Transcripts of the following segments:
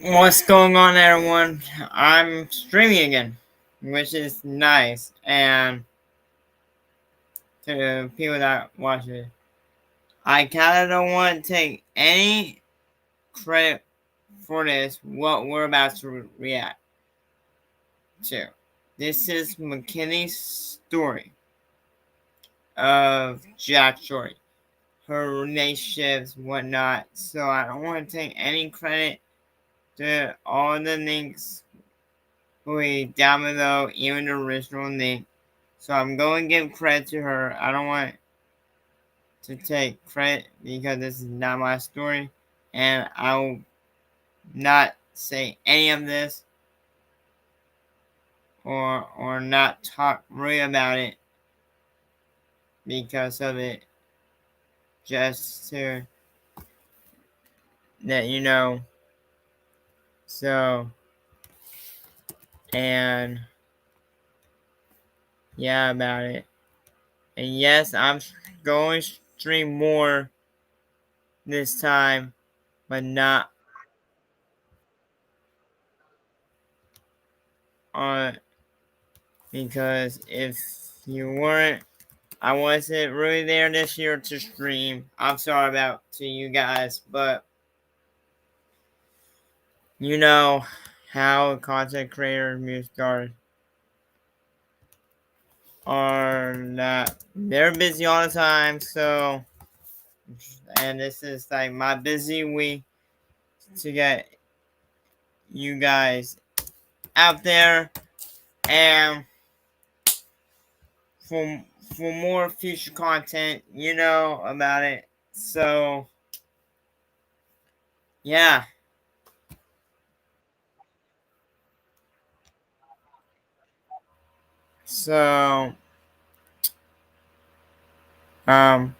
What's going on, everyone? I'm streaming again, which is nice. And to the people that watch it, I kind of don't want to take any credit for this, what we're about to react to. This is Mckinley's story of Jack Shorty, her relationships, whatnot. So I don't want to take any credit to all the links down below, even the original link. So I'm going to give credit to her. I don't want to take credit because this is not my story. And I will not say any of this or not talk really about it because of it. Just to let you know. So, and yeah, about it. And yes, I'm going to stream more this time, but not on, because if you weren't, I wasn't really there this year to stream. I'm sorry about to you guys, but you know how content creators, music stars are not, they're busy all the time. So, and this is like my busy week to get you guys out there and for for more future content, you know about it. So yeah. So um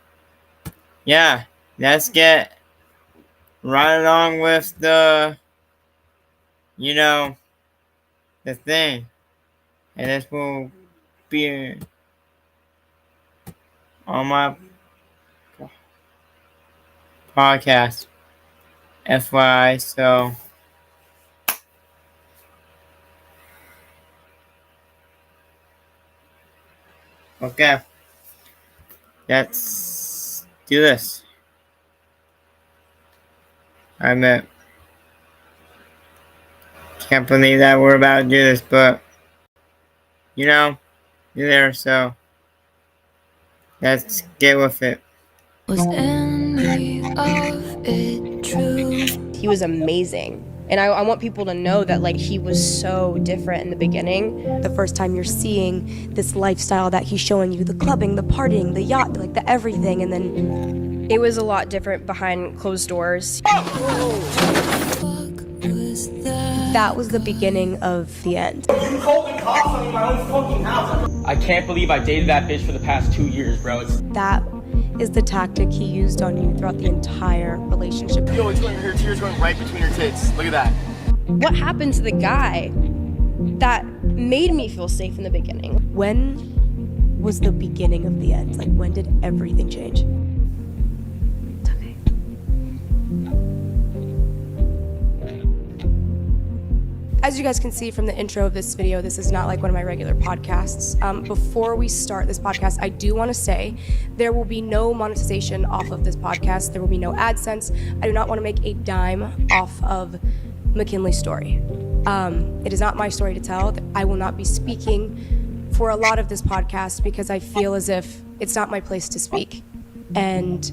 yeah, let's get right along with the, you know, the thing. And this will be on my podcast. FYI, so okay. Let's do this. I meant, can't believe that we're about to do this, but you know, you're there, so let's get with it. Was any of it true? He was amazing. And I want people to know that, like, he was so different in the beginning. The first time you're seeing this lifestyle that he's showing you, the clubbing, the partying, the yacht, like the everything, and then it was a lot different behind closed doors. That was the beginning of the end. You called the cops on me in my own fucking house. I can't believe I dated that bitch for the past 2 years, bro. That is the tactic he used on you throughout the entire relationship. Yo, it's going, her tears going right between her tits. Look at that. What happened to the guy that made me feel safe in the beginning? When was the beginning of the end? Like, when did everything change? It's okay. As you guys can see from the intro of this video, this is not like one of my regular podcasts. Before we start this podcast, I do want to say there will be no monetization off of this podcast. There will be no AdSense. I do not want to make a dime off of Mckinley's story. It is not my story to tell. I will not be speaking for a lot of this podcast because I feel as if it's not my place to speak. And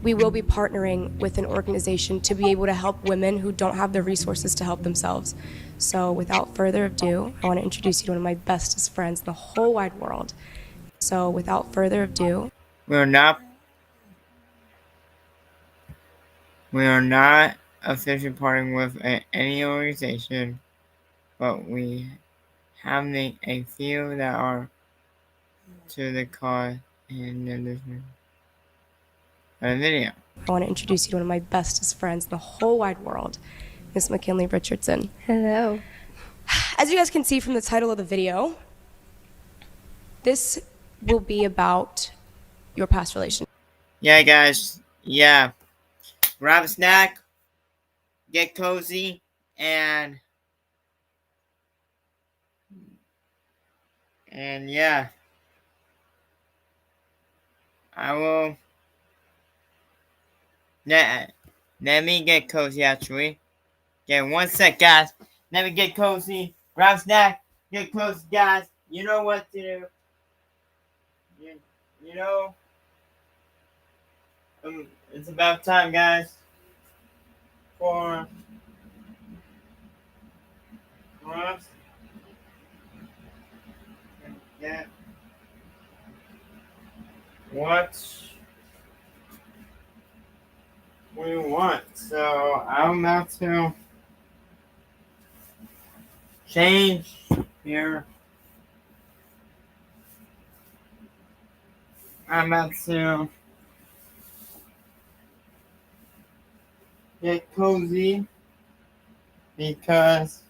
we will be partnering with an organization to be able to help women who don't have the resources to help themselves. So without further ado, I want to introduce you to one of my bestest friends in the whole wide world. So without further ado, We are not officially partnering with any organization, but we have a few that are to the cause in the description of the video. I want to introduce you to one of my bestest friends in the whole wide world, Miss Mckinley Richardson. Hello. As you guys can see from the title of the video, this will be about your past relationship. Yeah, guys. Yeah. Grab a snack. get cozy, and yeah, I will let me get cozy actually. Okay, one sec, guys. Let me get cozy. Grab snack. Get cozy, guys. You know what to do. You know, it's about time, guys, for us. Yeah. What we want. So I'm about to change here. I'm about to get cozy because,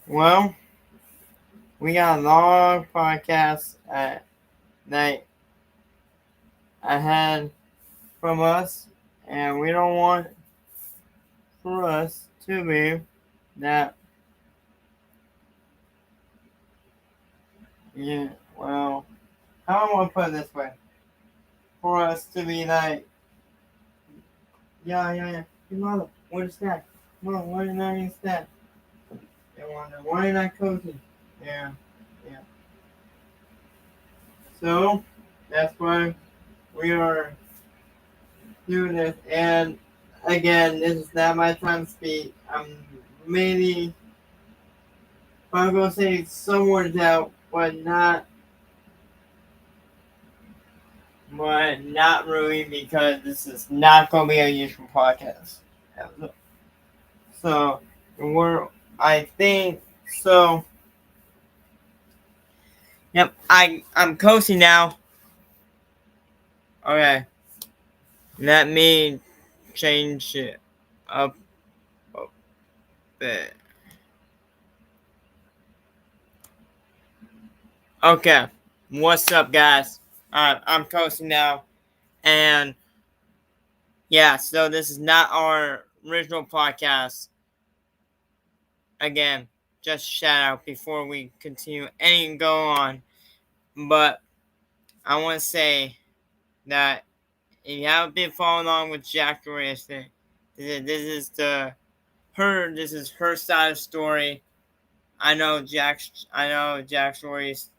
well, we got a long podcast at night ahead from us, and we don't want for us to be that. Yeah, well, how am I gonna put it this way? For us to be like, yeah. Hey, Milo, what is that? Milo, what is that? Is that? They wonder, why ain't I cozy? Yeah. So, that's why we are doing this. And again, this is not my time to speak. I'm maybe, I'm going to say some words out, but not really, because this is not going to be a usual podcast. So, I think, so, yep, I'm cozy now. Okay, let me change it up a bit. Okay, what's up, guys? I'm cozy now, and yeah, so this is not our original podcast. Again, just shout out before we continue and go on, but I want to say that if you haven't been following along with Jack Doherty, this is her side of the story. I know Jack Doherty's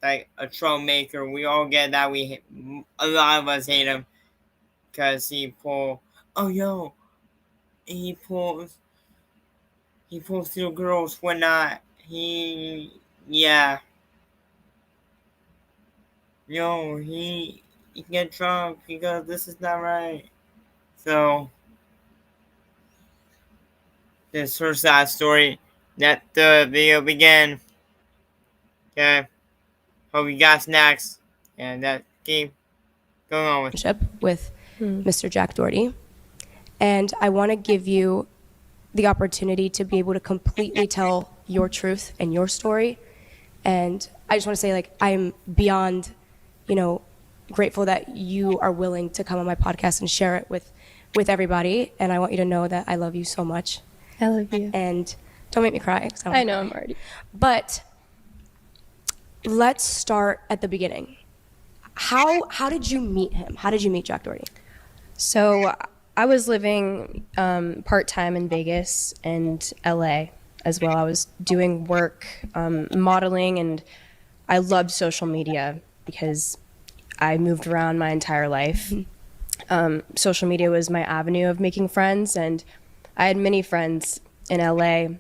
like a troublemaker. We all get that. A lot of us hate him because he pulls through girls whatnot. Yeah. He get drunk because this is not right. So this is her side story. Let the video begin. Okay. Hope you got snacks. And that keep going on with Mr. Jack Doherty. And I want to give you the opportunity to be able to completely tell your truth and your story. And I just want to say, like, I'm beyond, grateful that you are willing to come on my podcast and share it with everybody. And I want you to know that I love you so much. I love you. And don't make me cry. I know, I'm already. But let's start at the beginning. How did you meet him? How did you meet Jack Doherty? So I was living part-time in Vegas and LA as well. I was doing work, modeling, and I loved social media because I moved around my entire life. Social media was my avenue of making friends, and I had many friends in LA.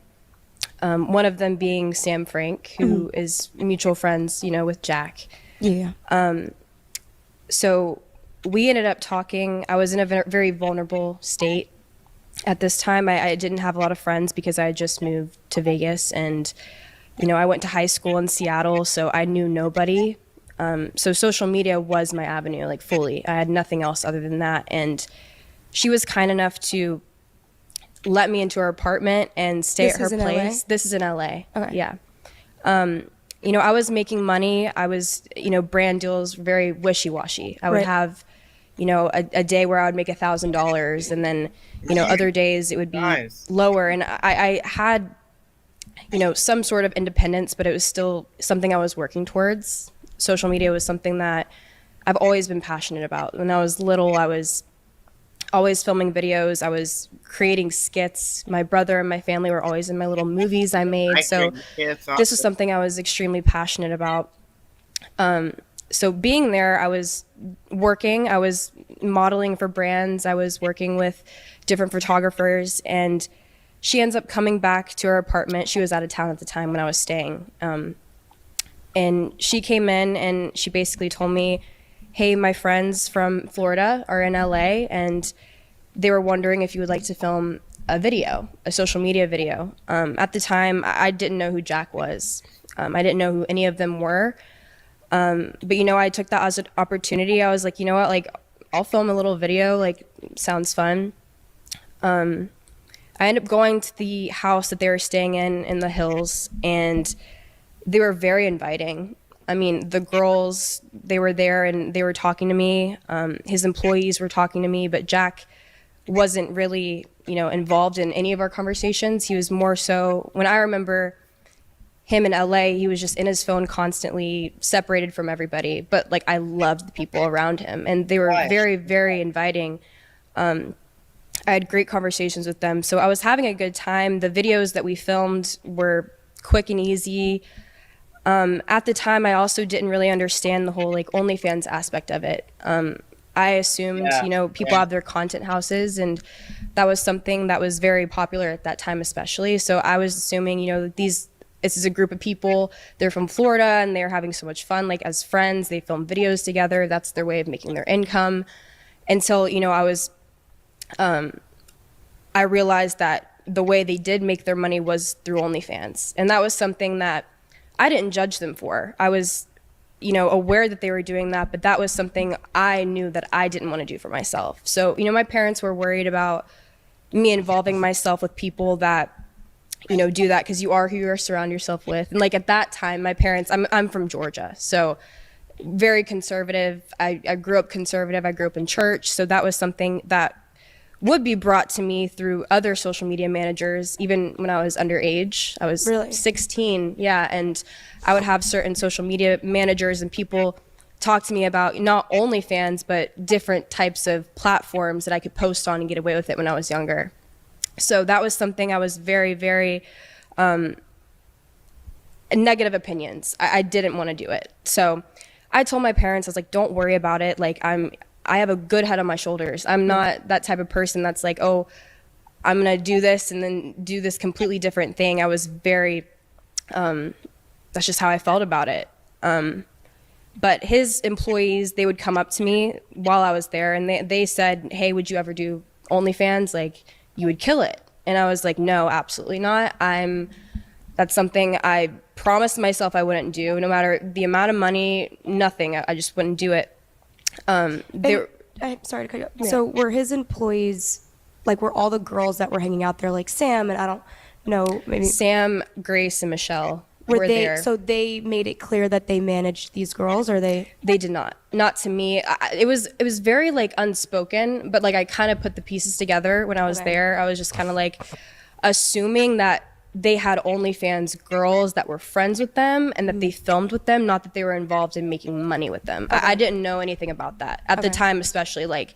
One of them being Sam Frank, who is mutual friends, with Jack. Yeah. So we ended up talking. I was in a very vulnerable state at this time. I didn't have a lot of friends because I had just moved to Vegas, and I went to high school in Seattle, so I knew nobody. So social media was my avenue, like fully. I had nothing else other than that. And she was kind enough to let me into her apartment and stay at her place. LA? This is in LA. Okay. Yeah. I was making money. I was, brand deals very wishy-washy. I would have, a day where I would make $1,000, and then, other days it would be Nice. lower. And I had, some sort of independence, but it was still something I was working towards. Social media was something that I've always been passionate about. When I was little, I was always filming videos. I was creating skits. My brother and my family were always in my little movies I made. So this was something I was extremely passionate about. So being there, I was working, I was modeling for brands, I was working with different photographers, and she ends up coming back to her apartment. She was out of town at the time when I was staying. And she came in and she basically told me, hey, my friends from Florida are in LA and they were wondering if you would like to film a video, a social media video. At the time, I didn't know who Jack was. I didn't know who any of them were. But, I took that as an opportunity. I was like, you know what, like, I'll film a little video, like, sounds fun. I ended up going to the house that they were staying in the hills, and they were very inviting. I mean, the girls, they were there and they were talking to me. His employees were talking to me, but Jack wasn't really, involved in any of our conversations. He was more so, when I remember him in LA, he was just in his phone constantly, separated from everybody. But like, I loved the people around him, and they were very, very inviting. I had great conversations with them. So I was having a good time. The videos that we filmed were quick and easy. At the time, I also didn't really understand the whole like OnlyFans aspect of it. I assumed, people have their content houses, and that was something that was very popular at that time, especially. So I was assuming, this is a group of people, they're from Florida and they're having so much fun, like as friends, they film videos together. That's their way of making their income. Until, I realized that the way they did make their money was through OnlyFans. And that was something that I didn't judge them for. I was, aware that they were doing that, but that was something I knew that I didn't want to do for myself. So, my parents were worried about me involving myself with people that, do that, because you are who you surround yourself with. And like at that time, my parents, I'm from Georgia, so very conservative. I grew up conservative. I grew up in church. So that was something that would be brought to me through other social media managers, even when I was underage. I was Really? 16, yeah, and I would have certain social media managers and people talk to me about not OnlyFans, but different types of platforms that I could post on and get away with it when I was younger. So that was something I was very, very negative opinions. I didn't want to do it. So I told my parents, I was like, don't worry about it. Like, I have a good head on my shoulders. I'm not that type of person that's like, oh, I'm going to do this and then do this completely different thing. I was very, that's just how I felt about it. But his employees, they would come up to me while I was there and they said, hey, would you ever do OnlyFans? Like, you would kill it. And I was like, no, absolutely not. That's something I promised myself I wouldn't do, no matter the amount of money, nothing. I just wouldn't do it. I'm sorry to cut you off. Yeah. So were his employees, like, were all the girls that were hanging out there, like Sam and I don't know, maybe Sam, Grace, and Michelle were were they there. so they made it clear that they managed these girls, or they Did not to me. It was very like unspoken, but like I kind of put the pieces together when I was Okay. there. I was just kind of like assuming that they had OnlyFans girls that were friends with them and that they filmed with them, not that they were involved in making money with them. I didn't know anything about that at the time, especially like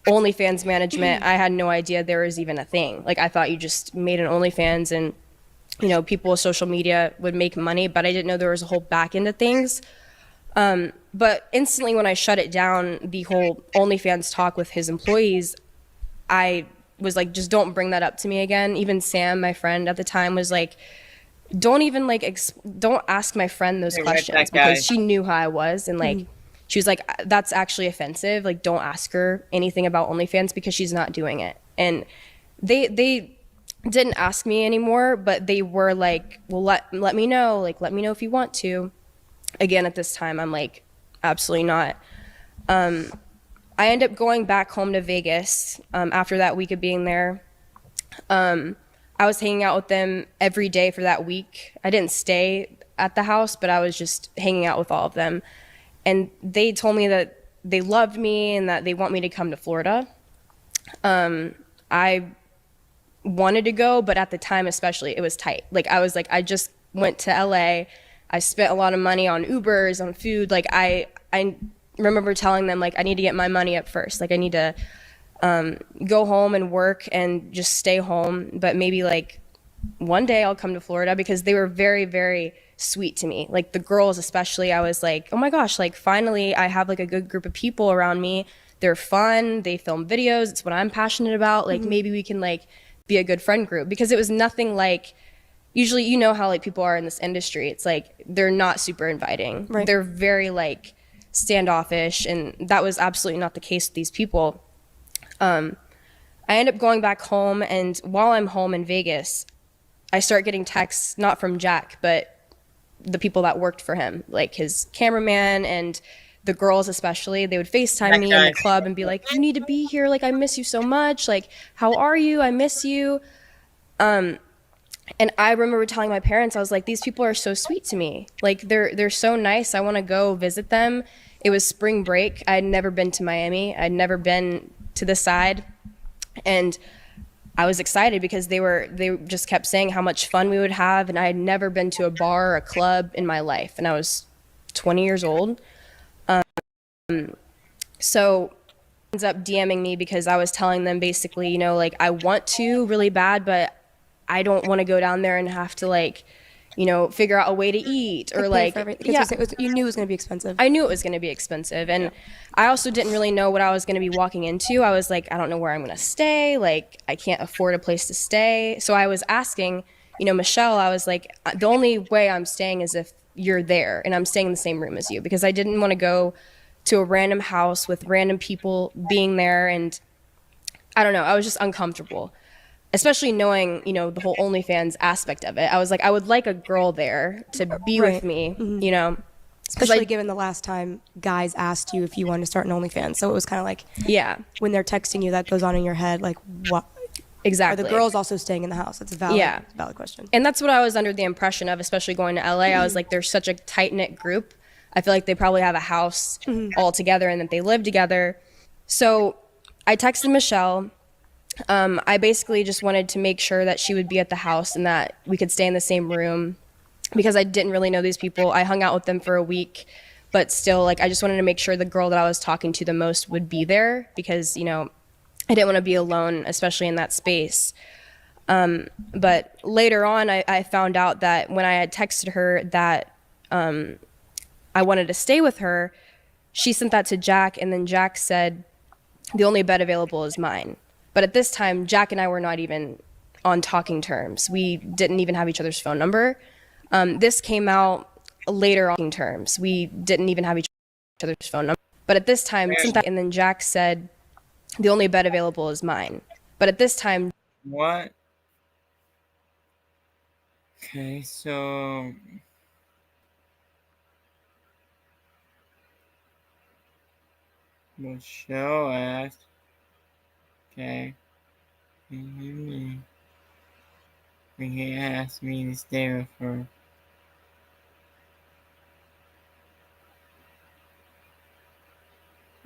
OnlyFans management. I had no idea there was even a thing. Like, I thought you just made an OnlyFans and people with social media would make money, but I didn't know there was a whole back end of things. But instantly when I shut it down, the whole OnlyFans talk with his employees, I was like, just don't bring that up to me again. Even Sam, my friend at the time, was like, don't even like, don't ask my friend those questions, because she knew how I was. And like, she was like, that's actually offensive. Like, don't ask her anything about OnlyFans because she's not doing it. And they didn't ask me anymore, but they were like, well, let me know. Like, let me know if you want to. Again, at this time, I'm like, absolutely not. I ended up going back home to Vegas after that week of being there. I was hanging out with them every day for that week. I didn't stay at the house, but I was just hanging out with all of them. And they told me that they loved me and that they want me to come to Florida. I wanted to go, but at the time especially, it was tight. Like, I was like, I just went to LA. I spent a lot of money on Ubers, on food. Like, I remember telling them, like, I need to get my money up first. Like, I need to go home and work and just stay home. But maybe, like, one day I'll come to Florida, because they were very, very sweet to me. Like, the girls especially, I was like, oh my gosh, like, finally I have, like, a good group of people around me. They're fun. They film videos. It's what I'm passionate about. Like, maybe we can, like, be a good friend group. Because it was nothing like, usually, you know how, like, people are in this industry. It's like, they're not super inviting. Right. They're very, like, standoffish, and that was absolutely not the case with these people. I end up going back home, and while I'm home in Vegas, I start getting texts, not from Jack, but the people that worked for him, like his cameraman and the girls especially. They would FaceTime me in the club and be like, you need to be here, like, I miss you so much, like, how are you, I miss you. And I remember telling my parents, I was like, these people are so sweet to me. Like, they're so nice. I want to go visit them. It was spring break. I had never been to Miami. I'd never been to this side. And I was excited because they just kept saying how much fun we would have. And I had never been to a bar or a club in my life. And I was 20 years old. So ends up DMing me because I was telling them basically, you know, like, I want to really bad, but I don't want to go down there and have to, like, you know, figure out a way to eat, or like, yeah. You knew it was going to be expensive. I knew it was going to be expensive. And I also didn't really know what I was going to be walking into. I was like, I don't know where I'm going to stay. Like, I can't afford a place to stay. So I was asking, you know, Michelle, I was like, the only way I'm staying is if you're there and I'm staying in the same room as you, because I didn't want to go to a random house with random people being there. And I don't know, I was just uncomfortable. Especially knowing, you know, the whole OnlyFans aspect of it. I was like, I would like a girl there to be with me, you know. Especially given the last time guys asked you if you wanted to start an OnlyFans. So it was kind of like, when they're texting you, that goes on in your head, like, what? Exactly. Are the girls also staying in the house? That's a valid question. And that's what I was under the impression of, especially going to LA. I was like, there's such a tight-knit group. I feel like they probably have a house all together and that they live together. So I texted Michelle. I basically just wanted to make sure that she would be at the house and that we could stay in the same room, because I didn't really know these people. I hung out with them for a week, but still, like, I just wanted to make sure the girl that I was talking to the most would be there, because, you know, I didn't want to be alone, especially in that space. But later on, I found out that when I had texted her that I wanted to stay with her, she sent that to Jack, and then Jack said, the only bed available is mine. But at this time, Jack and I were not even on talking terms. We didn't even have each other's phone number. This came out later on terms. We didn't even have each other's phone number. But at this time, and then Jack said, the only bed available is mine. But at this time... What? Okay, so... Michelle asked... Okay. He asked me to stay with her.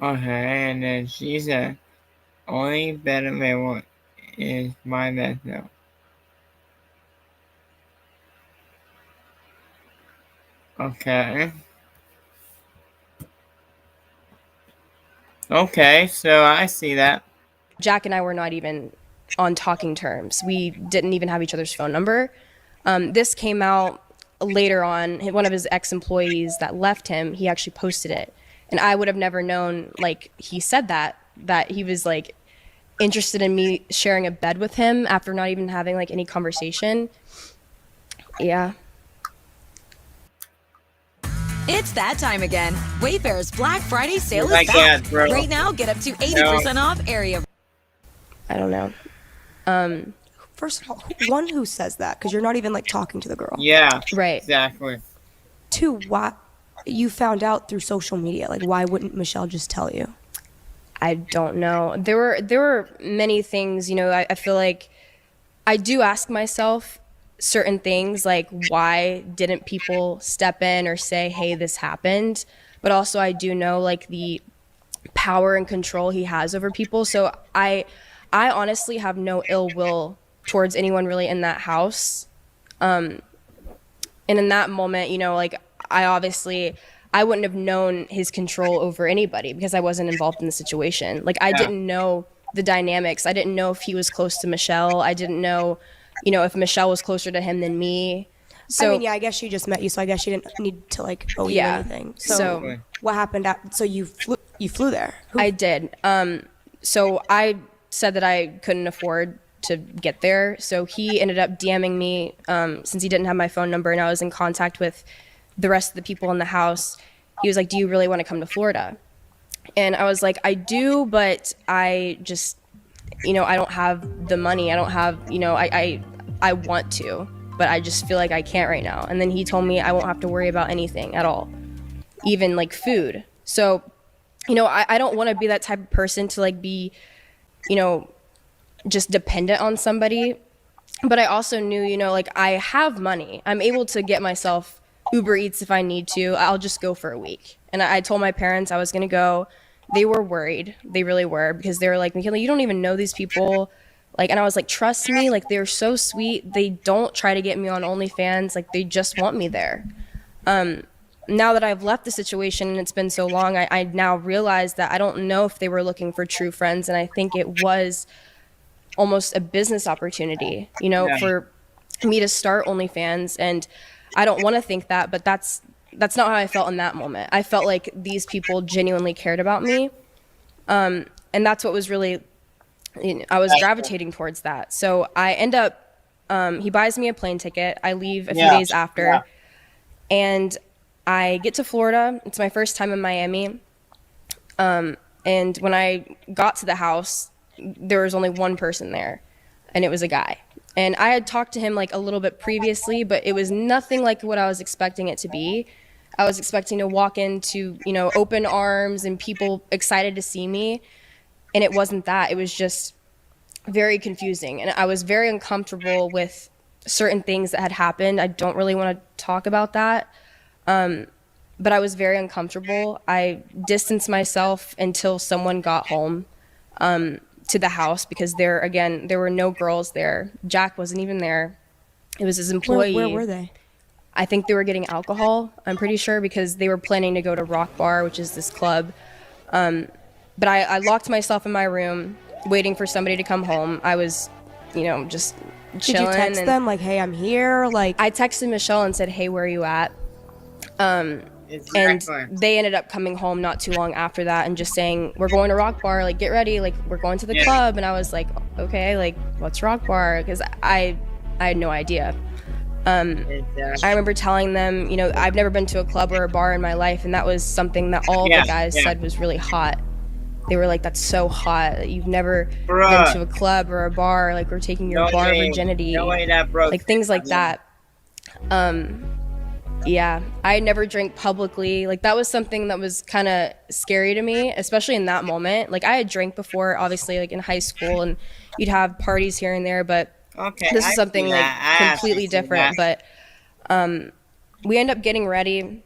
Okay, and then she said, only bed available is my bed though. Okay. Okay, so I see that. Jack and I were not even on talking terms. We didn't even have each other's phone number. This came out later on. One of his ex-employees that left him, he actually posted it. And I would have never known, like, he said that he was, like, interested in me sharing a bed with him after not even having, like, any conversation. Yeah. It's that time again. Wayfair's Black Friday sale is back. Right now, get up to 80% off area. I don't know. First of all, one, who says that? Because you're not even, like, talking to the girl. Yeah. Right. Exactly. Two, why you found out through social media? Like, why wouldn't Michelle just tell you? I don't know. There were many things, you know, I feel like I do ask myself certain things, like, why didn't people step in or say, hey, this happened? But also I do know, like, the power and control he has over people. So I honestly have no ill will towards anyone really in that house. And in that moment, you know, like I wouldn't have known his control over anybody because I wasn't involved in the situation. Like I didn't know the dynamics. I didn't know if he was close to Michelle. I didn't know, you know, if Michelle was closer to him than me. So I mean, yeah, I guess she just met you, so I guess she didn't need to like owe you anything. So what happened? So you flew there? I did. So I said that I couldn't afford to get there. So he ended up DMing me since he didn't have my phone number and I was in contact with the rest of the people in the house. He was like, do you really want to come to Florida? And I was like, I do, but I just, you know, I don't have the money. I don't have, you know, I want to, but I just feel like I can't right now. And then he told me I won't have to worry about anything at all, even like food. So, you know, I don't want to be that type of person to like be, you know, just dependent on somebody. But I also knew, you know, like I have money. I'm able to get myself Uber Eats if I need to. I'll just go for a week. And I told my parents I was going to go. They were worried. They really were, because they were like, Mckinley, you don't even know these people. Like, and I was like, trust me, like they're so sweet. They don't try to get me on OnlyFans. Like they just want me there. Now that I've left the situation and it's been so long, I now realize that I don't know if they were looking for true friends. And I think it was almost a business opportunity, you know, for me to start OnlyFans. And I don't want to think that, but that's not how I felt in that moment. I felt like these people genuinely cared about me. And that's what was really, you know, I was gravitating towards that. So I end up, he buys me a plane ticket. I leave a few days after and I get to Florida. It's my first time in Miami. And when I got to the house, there was only one person there and it was a guy. And I had talked to him like a little bit previously, but it was nothing like what I was expecting it to be. I was expecting to walk into, you know, open arms and people excited to see me. And it wasn't that. It was just very confusing. And I was very uncomfortable with certain things that had happened. I don't really want to talk about that. But I was very uncomfortable. I distanced myself until someone got home to the house, because there were no girls there. Jack wasn't even there. It was his employee. Where were they? I think they were getting alcohol, I'm pretty sure, because they were planning to go to Rock Bar, which is this club. But I locked myself in my room, waiting for somebody to come home. I was, you know, just chilling. Did you text them like, hey, I'm here? Like, I texted Michelle and said, hey, where are you at? And they ended up coming home not too long after that and just saying, we're going to Rock Bar, like get ready, like we're going to the club. And I was like, okay, like what's Rock Bar? Because I had no idea. I remember telling them, you know, I've never been to a club or a bar in my life, and that was something that all the guys said was really hot. They were like, that's so hot. You've never been to a club or a bar, like we're taking your bar virginity. Like things like that. Yeah, I never drank publicly. Like that was something that was kind of scary to me, especially in that moment. Like I had drank before, obviously, like in high school, and you'd have parties here and there, but this is something like completely different. But we end up getting ready,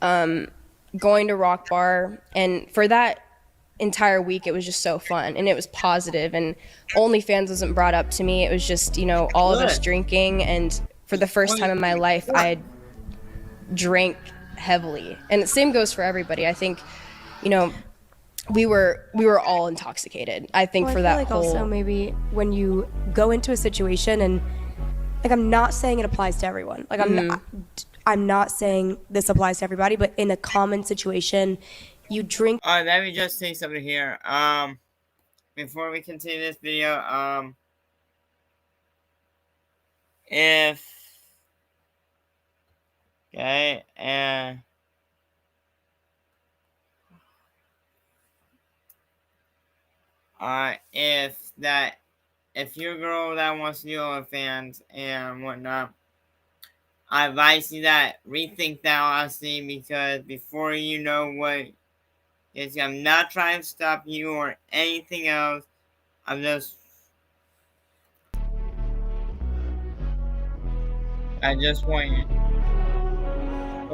going to Rock Bar, and for that entire week it was just so fun and it was positive, and OnlyFans wasn't brought up to me. It was just, you know, all of us drinking, and for the first time in my life I had drank heavily. And the same goes for everybody. I think, you know, we were all intoxicated. I think for that whole. Also, maybe when you go into a situation, and like I'm not saying it applies to everyone. Like I'm not saying this applies to everybody, but in a common situation, you drink. Let me just say something here. Before we continue this video, if you're a girl that wants to do OnlyFans and whatnot, I advise you that rethink that honestly, because before you know what is, I'm not trying to stop you or anything else. I'm just, I just want you.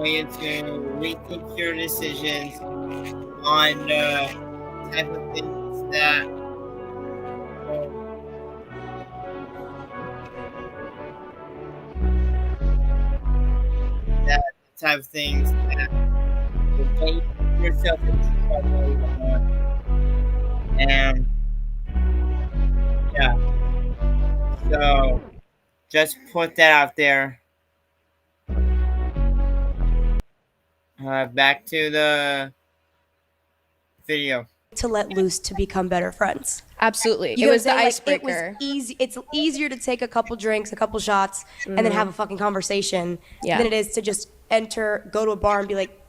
want you to rethink your decisions on the type of things that type of things that will get yourself into trouble and yeah. So just put that out there. Back to the video. To let loose to become better friends. Absolutely. You it was the like, icebreaker. It was easy. It's easier to take a couple drinks, a couple shots, and then have a fucking conversation than it is to just enter, go to a bar and be like,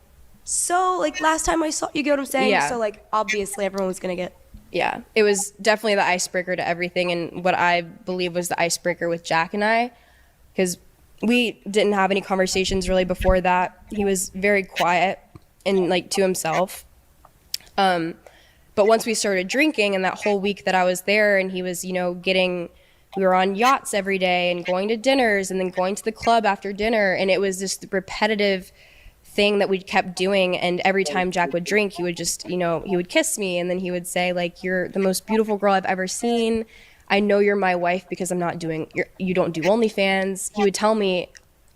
so like last time I saw you, get what I'm saying? Yeah. So like obviously everyone was gonna get. Yeah, it was definitely the icebreaker to everything, and what I believe was the icebreaker with Jack and I, because we didn't have any conversations really before that. He was very quiet and like to himself. But once we started drinking, and that whole week that I was there, and he was, we were on yachts every day and going to dinners and then going to the club after dinner, and it was this repetitive thing that we kept doing. And every time Jack would drink, he would just, he would kiss me, and then he would say like, "You're the most beautiful girl I've ever seen. I know you're my wife because I'm not doing, you don't do OnlyFans." He would tell me,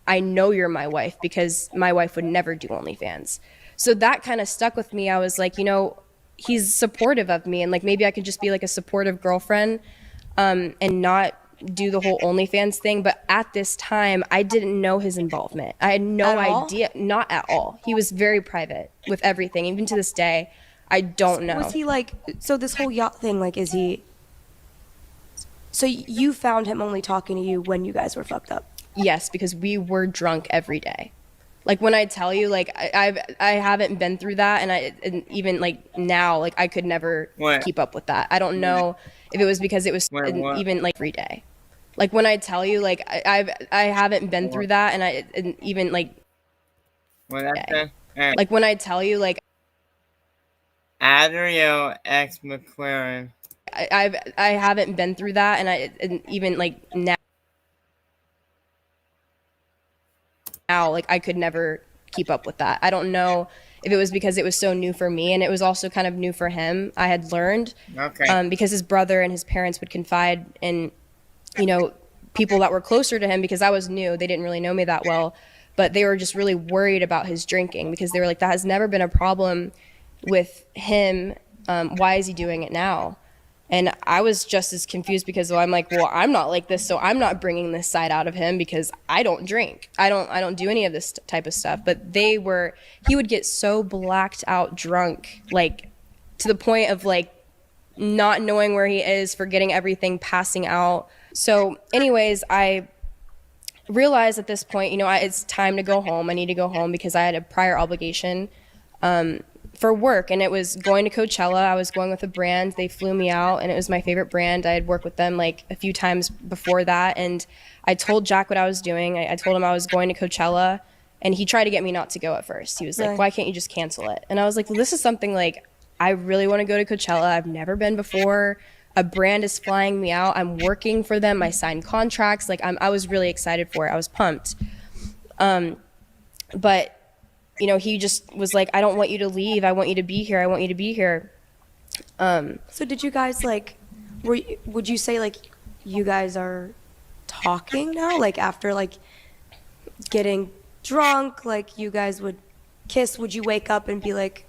"I know you're my wife because my wife would never do OnlyFans." So that kind of stuck with me. I was like, he's supportive of me, and like maybe I could just be like a supportive girlfriend and not do the whole OnlyFans thing. But at this time, I didn't know his involvement. I had no idea. Not at all. He was very private with everything. Even to this day, I don't know. Was he like, so this whole yacht thing, like, is he, so you found him only talking to you when you guys were fucked up? Yes, because we were drunk every day. Like when I tell you, like I haven't been through that, and even like now, like I could never keep up with that. I don't know if it was because it was even like every day. Like when I tell you, like I haven't been through that, and even like like when I tell you, like Adriel X McLaren. I haven't been through that, and even like now, like I could never keep up with that. I don't know if it was because it was so new for me, and it was also kind of new for him. I had learned because his brother and his parents would confide in, people that were closer to him, because I was new. They didn't really know me that well, but they were just really worried about his drinking, because they were like, that has never been a problem with him. Why is he doing it now? And I was just as confused, because I'm like, well, I'm not like this, so I'm not bringing this side out of him because I don't drink. I don't do any of this type of stuff. But he would get so blacked out drunk, like to the point of like not knowing where he is, forgetting everything, passing out. So anyways, I realized at this point, it's time to go home. I need to go home because I had a prior obligation for work, and it was going to Coachella. I was going with a brand. They flew me out, and it was my favorite brand. I had worked with them like a few times before that, and I told Jack what I was doing. I told him I was going to Coachella, and he tried to get me not to go at first. He was like, "Why can't you just cancel it?" And I was like, well, this is something like I really want to go to Coachella. I've never been before. A brand is flying me out. I'm working for them. I signed contracts. Like I was really excited for it. I was pumped. But he just was like, "I don't want you to leave. I want you to be here. I want you to be here." So did you guys like, would you say like you guys are talking now? Like after like getting drunk, like you guys would kiss? Would you wake up and be like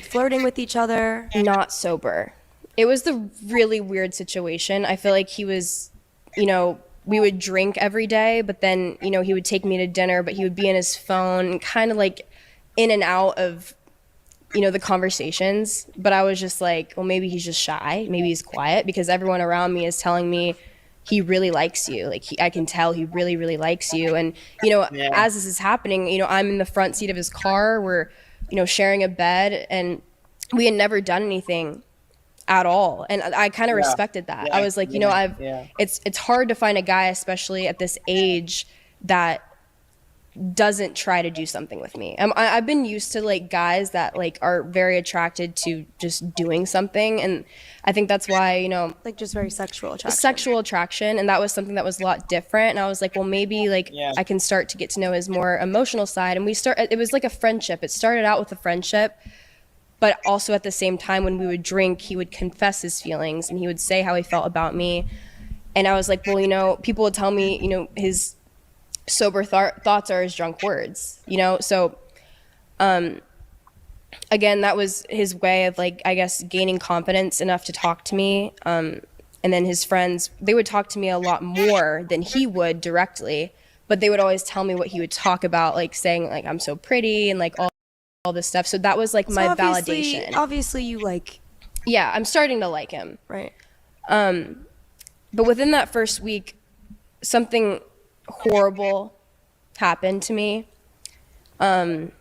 flirting with each other? Not sober. It was the really weird situation. I feel like he was, we would drink every day, but then, he would take me to dinner, but he would be in his phone, kind of like in and out of, the conversations. But I was just like, well, maybe he's just shy. Maybe he's quiet, because everyone around me is telling me he really likes you. Like I can tell he really, really likes you. And, as this is happening, I'm in the front seat of his car. We're, sharing a bed, and we had never done anything at all, and I kind of respected that. I was like, it's hard to find a guy, especially at this age, that doesn't try to do something with me. I've been used to like guys that like are very attracted to just doing something, and I think that's why, you know, like just very sexual attraction. And that was something that was a lot different. And I was like, well, maybe like I can start to get to know his more emotional side. And it was like a friendship. It started out with a friendship, but also at the same time when we would drink, he would confess his feelings and he would say how he felt about me. And I was like, well, you know, people would tell me, you know, his sober thoughts are his drunk words, you know? So, again, that was his way of like, I guess, gaining confidence enough to talk to me. And then his friends, they would talk to me a lot more than he would directly, but they would always tell me what he would talk about, like saying like, I'm so pretty and like all this stuff. So that was like my validation. Obviously you like. Yeah, I'm starting to like him. Right. But within that first week, something horrible happened to me. Emergency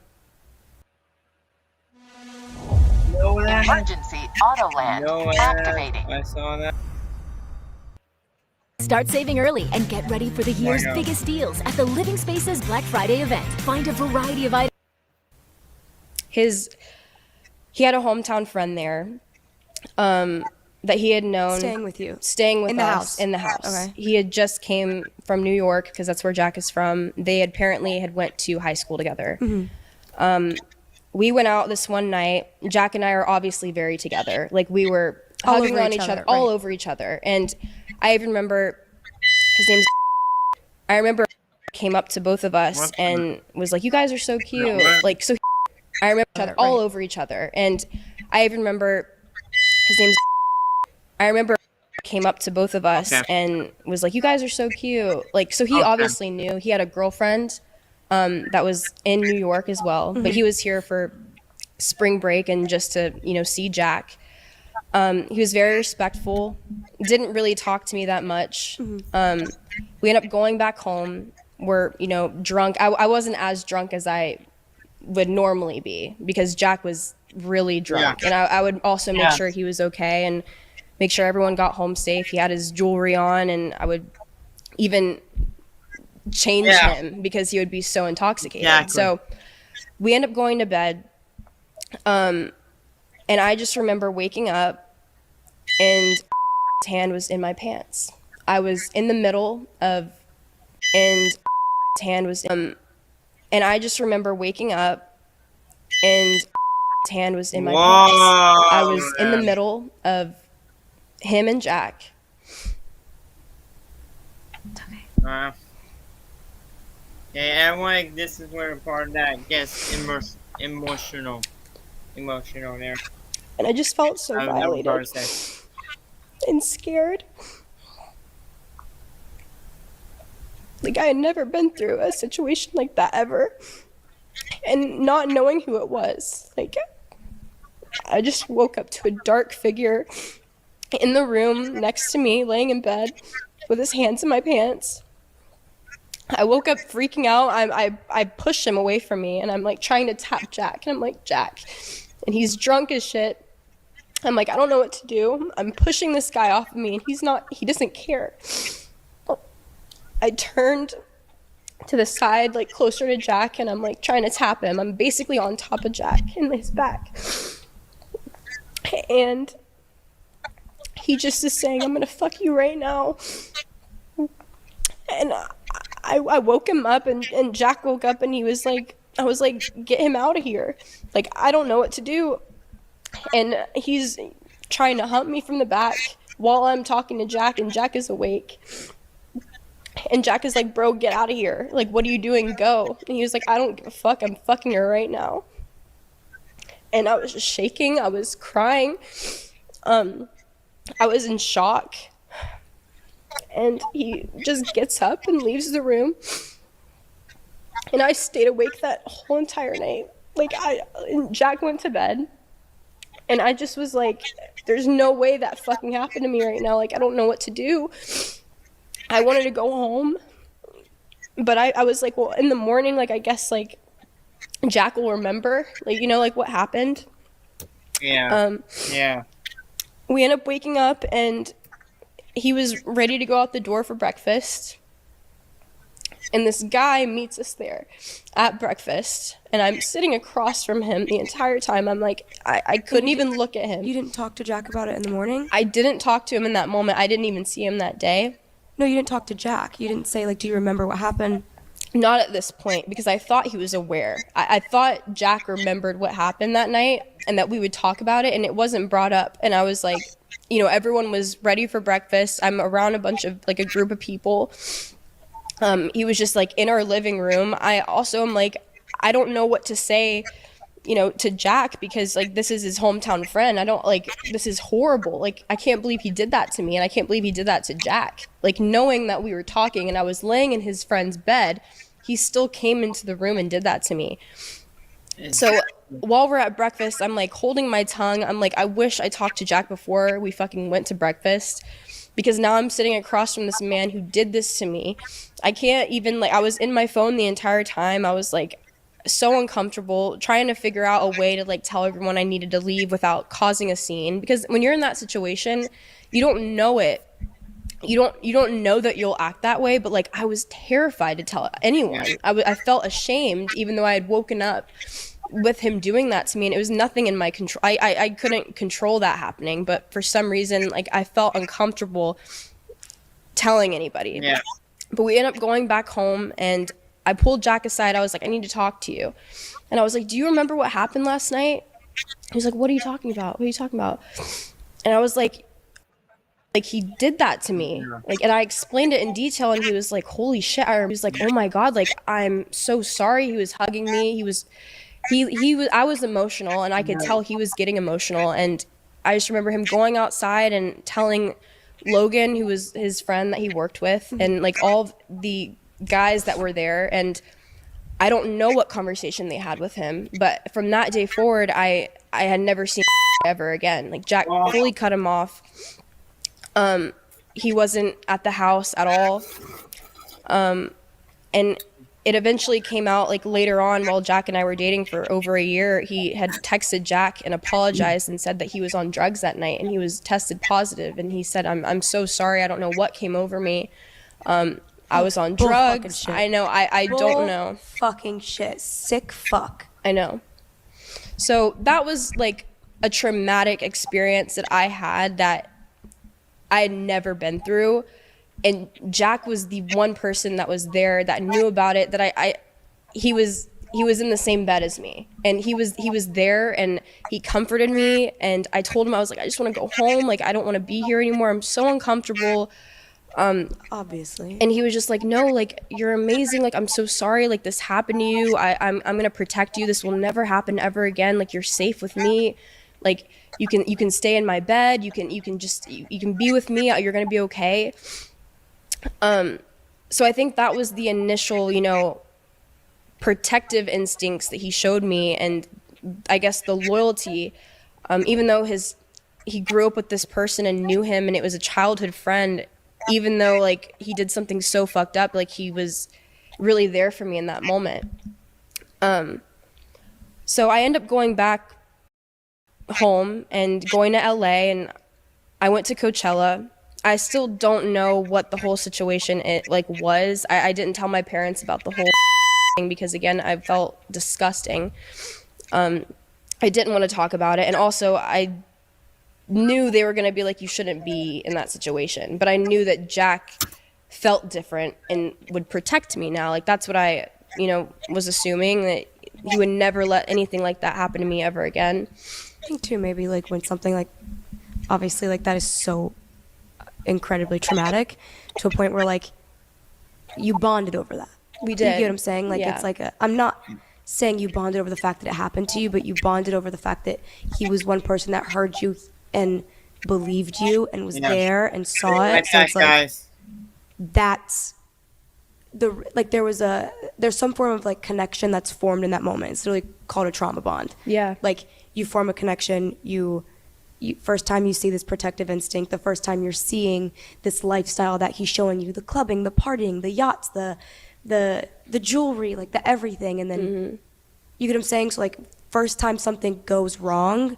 Autoland activating. I saw that. Start saving early and get ready for the year's biggest deals at the Living Spaces Black Friday event. Find a variety of items. He had a hometown friend there that he had known. Staying with us in the house. Okay. He had just came from New York because that's where Jack is from. They apparently had went to high school together. Mm-hmm. We went out this one night. Jack and I are obviously very together. Like we were hugging on each other, all over each other. And I even remember his name's. I remember came up to both of us and was like, "You guys are so cute." Like so. I remember each other, all over each other. And I even remember his name's. I remember came up to both of us and was like, "You guys are so cute." Like so he obviously knew. He had a girlfriend that was in New York as well, but he was here for spring break and just to, you know, see Jack. He was very respectful, didn't really talk to me that much. We ended up going back home. We're, you know, drunk. I wasn't as drunk as I would normally be because Jack was really drunk. And I would also make sure he was okay and make sure everyone got home safe. He had his jewelry on, and I would even change him because he would be so intoxicated. Exactly. So we end up going to bed. And I just remember waking up and his hand was in my pants. I was in the middle of, and his hand was and I just remember waking up and his hand was in my pants. I was in the middle of him and Jack. Yeah, everyone, this is where the part that gets emotional there. And I just felt so violated and scared. Like I had never been through a situation like that ever. And not knowing who it was, like I just woke up to a dark figure in the room next to me, laying in bed with his hands in my pants. I woke up freaking out. I pushed him away from me, and I'm like trying to tap Jack, and I'm like, Jack, and he's drunk as shit. I'm like, I don't know what to do. I'm pushing this guy off of me, and he doesn't care. I turned to the side, like closer to Jack, and I'm like trying to tap him. I'm basically on top of Jack in his back. And he just is saying, I'm gonna fuck you right now. And I woke him up, and Jack woke up, and he was like, I was like, get him out of here. Like, I don't know what to do. And he's trying to hump me from the back while I'm talking to Jack, and Jack is awake. And Jack is like, bro, get out of here. Like, what are you doing? Go. And he was like, I don't give a fuck. I'm fucking her right now. And I was just shaking. I was crying. I was in shock. And he just gets up and leaves the room. And I stayed awake that whole entire night. Like, and Jack went to bed. And I just was like, there's no way that fucking happened to me right now. Like, I don't know what to do. I wanted to go home. But I was like, well, in the morning, like, I guess, like, Jack will remember, like, you know, like, what happened. Yeah. We end up waking up, and he was ready to go out the door for breakfast. And this guy meets us there at breakfast, and I'm sitting across from him the entire time. I'm like, I couldn't even look at him. You didn't talk to Jack about it in the morning? I didn't talk to him in that moment. I didn't even see him that day. No, you didn't talk to Jack. You didn't say, like, do you remember what happened? Not at this point, because I thought he was aware. I thought Jack remembered what happened that night and that we would talk about it, and it wasn't brought up. And I was like, you know, everyone was ready for breakfast. I'm around a group of people. He was just like in our living room. I also am like, I don't know what to say, you know, to Jack, because like this is his hometown friend. I don't like, this is horrible. Like, I can't believe he did that to me, and I can't believe he did that to Jack. Like, knowing that we were talking and I was laying in his friend's bed, he still came into the room and did that to me. So while we're at breakfast, I'm like holding my tongue. I'm like, I wish I talked to Jack before we fucking went to breakfast, because now I'm sitting across from this man who did this to me. I can't even, like, I was in my phone the entire time. I was like so uncomfortable trying to figure out a way to like tell everyone I needed to leave without causing a scene, because when you're in that situation, you don't know it. You don't know that you'll act that way, but like I was terrified to tell anyone. I felt ashamed, even though I had woken up with him doing that to me, and it was nothing in my control. I couldn't control that happening, but for some reason, like, I felt uncomfortable telling anybody. Yeah. But we ended up going back home, and I pulled Jack aside. I was like, I need to talk to you. And I was like, do you remember what happened last night? He was like, what are you talking about? What are you talking about? And I was like, he did that to me. Like, and I explained it in detail, and he was like, holy shit. He was like, oh my God, like, I'm so sorry. He was hugging me. I was emotional, and I could tell he was getting emotional. And I just remember him going outside and telling Logan, who was his friend that he worked with, and like all of the guys that were there. And I don't know what conversation they had with him, but from that day forward, I had never seen ever again. Like, Jack fully cut him off. He wasn't at the house at all. And it eventually came out, like, later on, while Jack and I were dating for over a year, he had texted Jack and apologized and said that he was on drugs that night, and he was tested positive. And he said, I'm so sorry. I don't know what came over me. I was on drugs. I know. I don't know. Fucking shit. Sick fuck. I know. So that was like a traumatic experience that I had that I had never been through. And Jack was the one person that was there that knew about it, that he was in the same bed as me, and he was there, and he comforted me. And I told him, I was like, I just want to go home. Like, I don't want to be here anymore. I'm so uncomfortable. Obviously. And he was just like, no, like, you're amazing. Like, I'm so sorry. Like, this happened to you. I'm going to protect you. This will never happen ever again. Like, you're safe with me. Like, you can stay in my bed. You can be with me. You're going to be okay. So I think that was the initial, you know, protective instincts that he showed me. And I guess the loyalty, even though he grew up with this person and knew him, and it was a childhood friend, even though like he did something so fucked up, like, he was really there for me in that moment. So I ended up going back home and going to LA, and I went to Coachella. I still don't know what the whole situation was. I didn't tell my parents about the whole thing because, again, I felt disgusting. I didn't want to talk about it. And also, I knew they were going to be like, you shouldn't be in that situation. But I knew that Jack felt different and would protect me now. Like, that's what I, was assuming, that he would never let anything like that happen to me ever again. I think, too, maybe, like, when something, like, obviously, like, that is so incredibly traumatic to a point where, like, you bonded over that. We did. You get what I'm saying? Like, yeah. It's like I'm not saying you bonded over the fact that it happened to you, but you bonded over the fact that he was one person that heard you and believed you and was there and saw it. So it's like, that's there's some form of like connection that's formed in that moment. It's really called a trauma bond. Yeah. Like, you form a connection, you first time you see this protective instinct, the first time you're seeing this lifestyle that he's showing you, the clubbing, the partying, the yachts, the jewelry, like the everything, and then you get what I'm saying? So like, first time something goes wrong,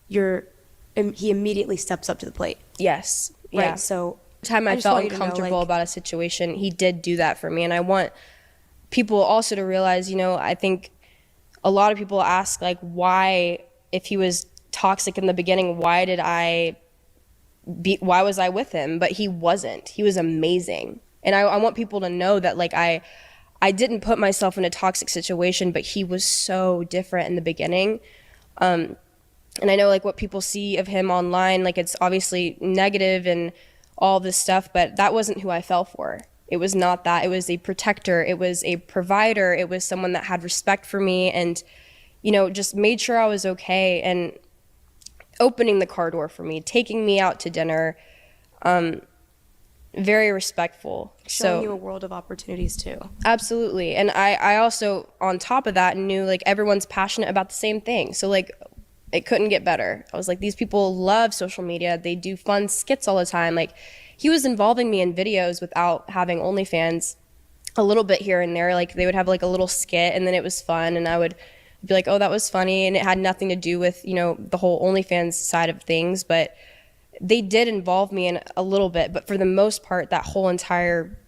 he immediately steps up to the plate. Yes. Right. Yeah. So Time I felt uncomfortable about a situation, he did do that for me. And I want people also to realize, you know, I think a lot of people ask, like, why, if he was toxic in the beginning, why was I with him? But he wasn't. He was amazing. And I want people to know that, like, I didn't put myself in a toxic situation, but he was so different in the beginning. And I know, like, what people see of him online, like, it's obviously negative and all this stuff, but that wasn't who I fell for. It was not that. It was a protector. It was a provider. It was someone that had respect for me and, you know, just made sure I was okay and opening the car door for me, taking me out to dinner, very respectful. Showing you a world of opportunities too. Absolutely. And I also, on top of that, knew, like, everyone's passionate about the same thing. So, like, it couldn't get better. I was like, these people love social media. They do fun skits all the time. Like, he was involving me in videos without having OnlyFans, a little bit here and there. Like, they would have, like, a little skit and then it was fun and I would be like, oh, that was funny. And it had nothing to do with, you know, the whole OnlyFans side of things. But they did involve me in a little bit. But for the most part, that whole entire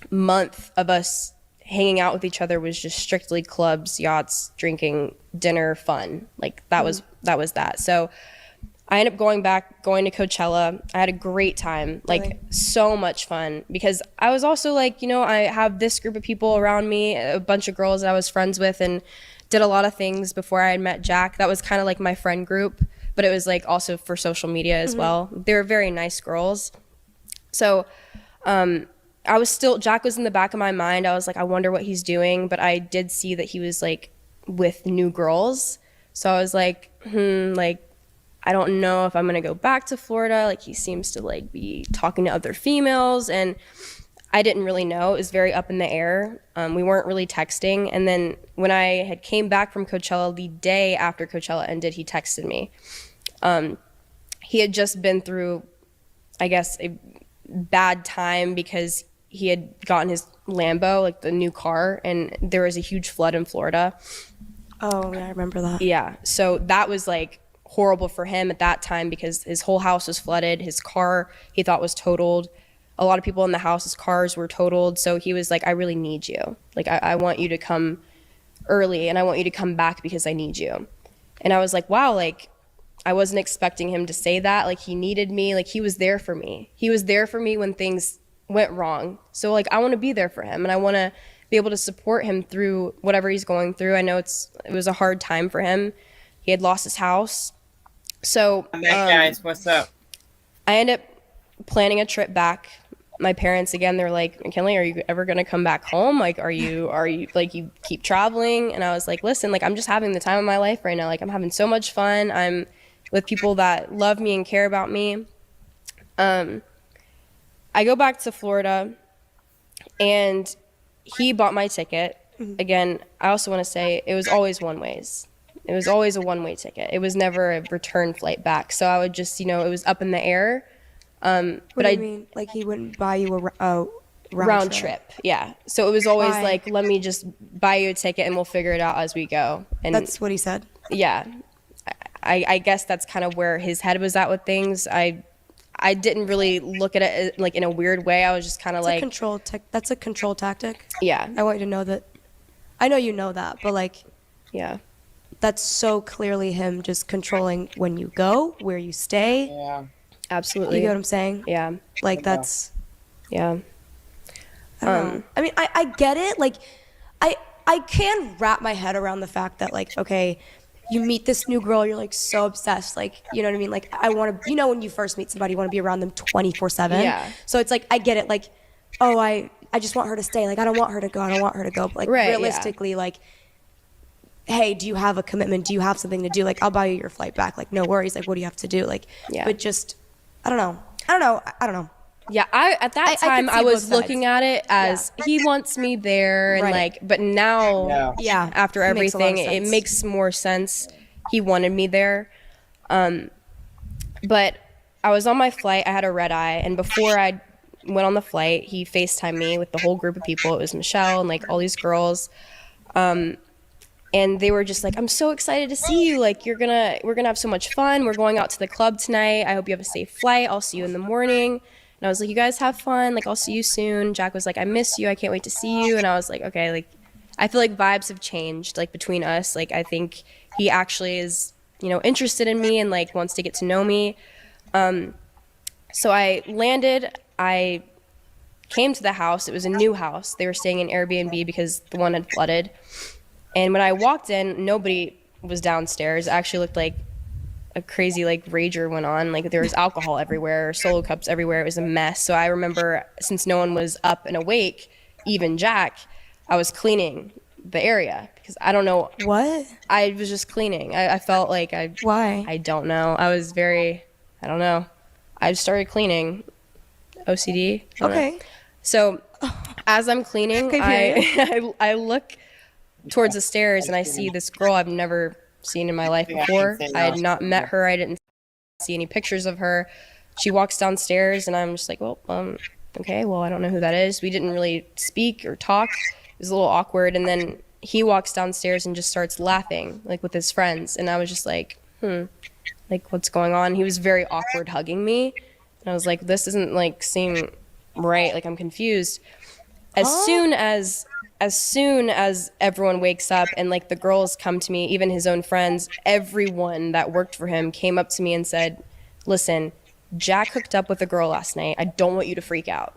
month of us hanging out with each other was just strictly clubs, yachts, drinking, dinner, fun. Like, that was that. So I ended up going to Coachella. I had a great time, like, so much fun, because I was also like, you know, I have this group of people around me, a bunch of girls that I was friends with and did a lot of things before I had met Jack. That was kind of like my friend group, but it was like also for social media as well. They were very nice girls. So Jack was in the back of my mind. I was like, I wonder what he's doing. But I did see that he was, like, with new girls. So I was like, like, I don't know if I'm going to go back to Florida. Like, he seems to, like, be talking to other females. And I didn't really know. It was very up in the air. We weren't really texting. And then when I had came back from Coachella, the day after Coachella ended, he texted me. He had just been through, I guess, a bad time because he had gotten his Lambo, like the new car, and there was a huge flood in Florida. Oh, yeah, I remember that. Yeah, so that was, like, horrible for him at that time because his whole house was flooded. His car, he thought, was totaled. A lot of people in the house's cars were totaled. So he was like, I really need you. Like, I want you to come early and I want you to come back because I need you. And I was like, wow, like, I wasn't expecting him to say that. Like, he needed me. Like, he was there for me. He was there for me when things went wrong. So, like, I want to be there for him and I want to be able to support him through whatever he's going through. I know it was a hard time for him. He had lost his house. So, guys, what's up? I ended up planning a trip back. My parents, again, they're like, McKinley, are you ever going to come back home? Like, are you like, you keep traveling? And I was like, listen, like, I'm just having the time of my life right now. Like, I'm having so much fun. I'm with people that love me and care about me. I go back to Florida and he bought my ticket. Again, I also want to say it was always one ways. It was always a one-way ticket. It was never a return flight back. So I would just, you know, it was up in the air. What do you mean? Like, he wouldn't buy you a round trip? Yeah. So it was always like, let me just buy you a ticket and we'll figure it out as we go. And that's what he said? Yeah. I guess that's kind of where his head was at with things. I didn't really look at it like in a weird way. I was just kind of like that's a control tactic. Yeah. I want you to know that. I know you know that, but like, yeah, that's so clearly him just controlling when you go, where you stay. Yeah. Absolutely. You get what I'm saying? Yeah. Like, that's. Yeah. I don't know. I mean, I get it. Like, I can wrap my head around the fact that, like, okay, you meet this new girl, you're like so obsessed, like, you know what I mean? Like, I want to, you know, when you first meet somebody, you want to be around them 24/7. Yeah. So it's like, I get it. Like, oh, I just want her to stay. Like, I don't want her to go. I don't want her to go. But like, realistically, like, hey, do you have a commitment? Do you have something to do? Like, I'll buy you your flight back. Like, no worries. Like, what do you have to do? Like, but just, I don't know. Yeah, at that time I was looking at it as he wants me there, and like, but now, after everything, it makes more sense. He wanted me there, but I was on my flight. I had a red eye, and before I went on the flight, he FaceTimed me with the whole group of people. It was Michelle and like all these girls, and they were just like, "I'm so excited to see you! Like, we're gonna have so much fun. We're going out to the club tonight. I hope you have a safe flight. I'll see you in the morning." And I was like, you guys have fun. Like, I'll see you soon. Jack was like, I miss you. I can't wait to see you. And I was like, okay, like, I feel like vibes have changed, like, between us. Like, I think he actually is, you know, interested in me and, like, wants to get to know me. So I landed. I came to the house. It was a new house. They were staying in Airbnb because the one had flooded. And when I walked in, nobody was downstairs. It actually looked like a crazy, like, rager went on. Like, there was alcohol everywhere, Solo cups everywhere. It was a mess. So I remember, since no one was up and awake, even Jack, I was cleaning the area because I don't know. What? I was just cleaning. I felt like Why? I don't know. I was very, I don't know. I started cleaning. OCD. Okay. So as I'm cleaning, I look towards the stairs and I see this girl I've never seen in my life before. I had not met her. I didn't see any pictures of her. She walks downstairs and I'm just like, well, okay, well, I don't know who that is. We didn't really speak or talk. It was a little awkward. And then he walks downstairs and just starts laughing, like, with his friends. And I was just like, like, what's going on? He was very awkward hugging me. And I was like, this doesn't, like, seem right. Like, I'm confused. As soon as everyone wakes up and, like, the girls come to me, even his own friends, everyone that worked for him came up to me and said, listen, Jack hooked up with a girl last night. I don't want you to freak out.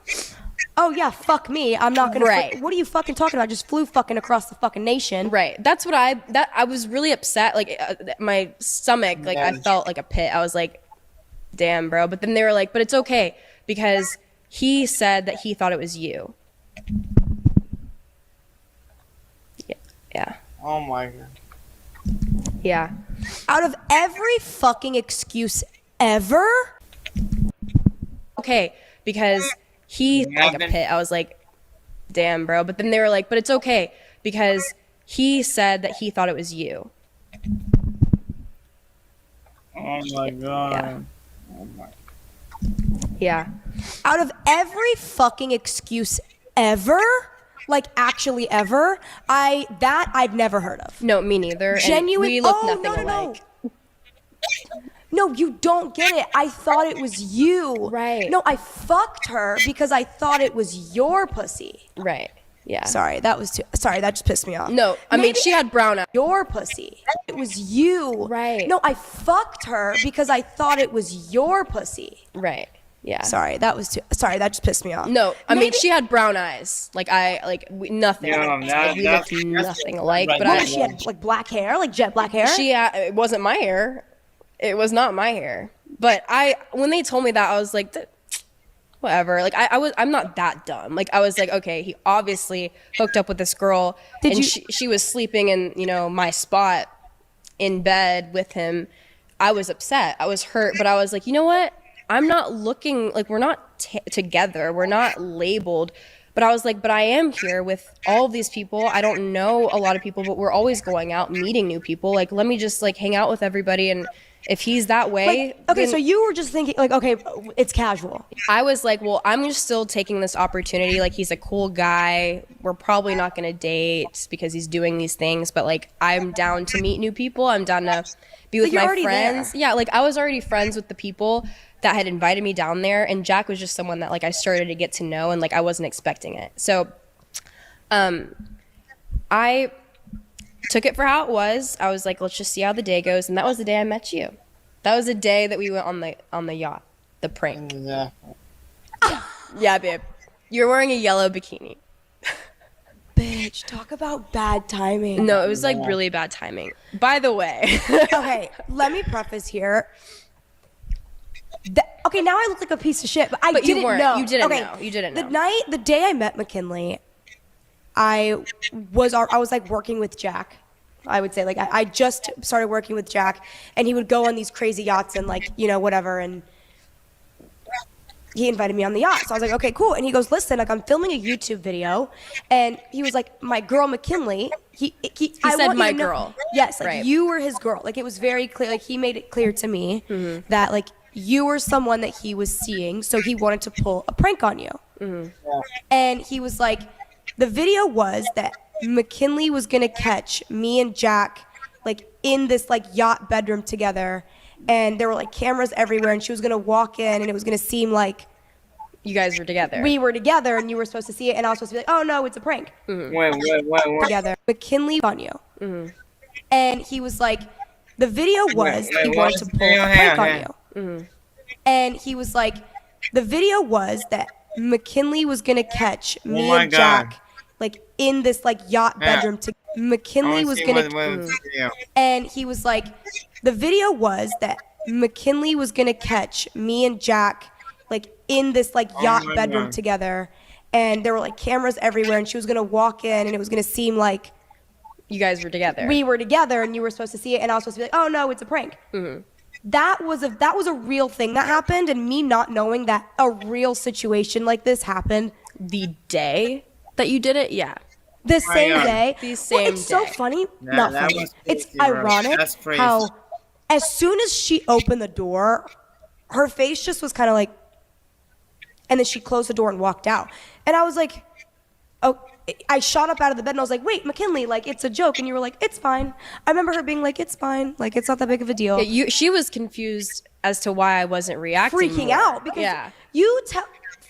Oh, yeah, fuck me. I'm not gonna. Right. What are you fucking talking about? I just flew fucking across the fucking nation. Right. That's what I was really upset. Like, my stomach, like, I felt like a pit. I was like, damn, bro. But then they were like, but it's okay because he said that he thought it was you. Yeah. Oh my god. Yeah. Out of every fucking excuse ever. Okay, because he like a pit. I was like, damn, bro. But then they were like, but it's okay because he said that he thought it was you. Oh my god. Yeah. Oh my. Yeah. Out of every fucking excuse ever, like actually ever, I've never heard of. No, me neither. Genuine. We look nothing alike. No, you don't get it. I thought it was you. Right. No, I fucked her because I thought it was your pussy. Right. Yeah. Sorry, that just pissed me off. No, I mean, she had brown eyes. Your pussy. It was you. Right. No, I fucked her because I thought it was your pussy. Right. Yeah. Sorry, that just pissed me off. No, I mean, she had brown eyes. Like, nothing. Yeah, like, we looked nothing alike. But She had like black hair, like jet black hair. It wasn't my hair. It was not my hair. But when they told me that, I was like, whatever. Like, I'm not that dumb. Like, I was like, okay, he obviously hooked up with this girl. She was sleeping in, my spot in bed with him. I was upset. I was hurt. But I was like, you know what? I'm not looking, like, we're not together. We're not labeled. But I was like, but I am here with all of these people. I don't know a lot of people, but we're always going out, meeting new people. Like, let me just, like, hang out with everybody. And if he's that way. Like, okay, so you were just thinking, like, okay, it's casual. I was like, well, I'm just still taking this opportunity. Like, he's a cool guy. We're probably not going to date because he's doing these things. But, like, I'm down to meet new people. I'm down to be with my friends. Yeah, like, I was already friends with the people that had invited me down there, and Jack was just someone that, like, I started to get to know, and, like, I wasn't expecting it. So I took it for how it was. I was like, let's just see how the day goes, and that was the day I met you. That was the day that we went on the yacht, the prank. Yeah. Yeah, babe. You're wearing a yellow bikini. Bitch, talk about bad timing. No, it was, like, really bad timing. By the way. Okay, let me preface here. Okay, now I look like a piece of shit, but I didn't know. You didn't know. You didn't know. The day I met Mckinley, I was like working with Jack. I would say, like, I just started working with Jack, and he would go on these crazy yachts and, like, whatever, and he invited me on the yacht. So I was like, okay, cool. And he goes, listen, like, I'm filming a YouTube video, and he was like, my girl Mckinley. He said my girl. Yes, like, right. You were his girl. Like, it was very clear. Like, he made it clear to me that, like, you were someone that he was seeing, so he wanted to pull a prank on you. Yeah. And he was like, the video was that Mckinley was gonna catch me and Jack, like, in this, like, yacht bedroom together, and there were, like, cameras everywhere, and she was gonna walk in, and it was gonna seem like You guys were together. We were together, and you were supposed to see it, and I was supposed to be like, oh, no, it's a prank. Wait. Together. Mckinley on you. And he was like, the video was he wanted to pull a prank on you. And he was like, the video was that Mckinley was going to catch me and Jack, like, in this, like, yacht bedroom. McKinley was going to... And he was like, the video was that McKinley was going to catch me and Jack, like, in this, like, yacht bedroom together. And there were, like, cameras everywhere, and she was going to walk in, and it was going to seem like... You guys were together. We were together, and you were supposed to see it, and I was supposed to be like, oh, no, it's a prank. That was a real thing that happened, and me not knowing that a real situation like this happened. The day that you did it? Yeah. The same day. The same day. It's so funny. Not funny. It's ironic how as soon as she opened the door, her face just was kind of like, and then she closed the door and walked out. And I was like, oh, I shot up out of the bed and I was like, wait, McKinley, like, it's a joke. And you were like, it's fine. I remember her being like, it's fine. Like, it's not that big of a deal. Yeah, she was confused as to why I wasn't reacting. Freaking out. Because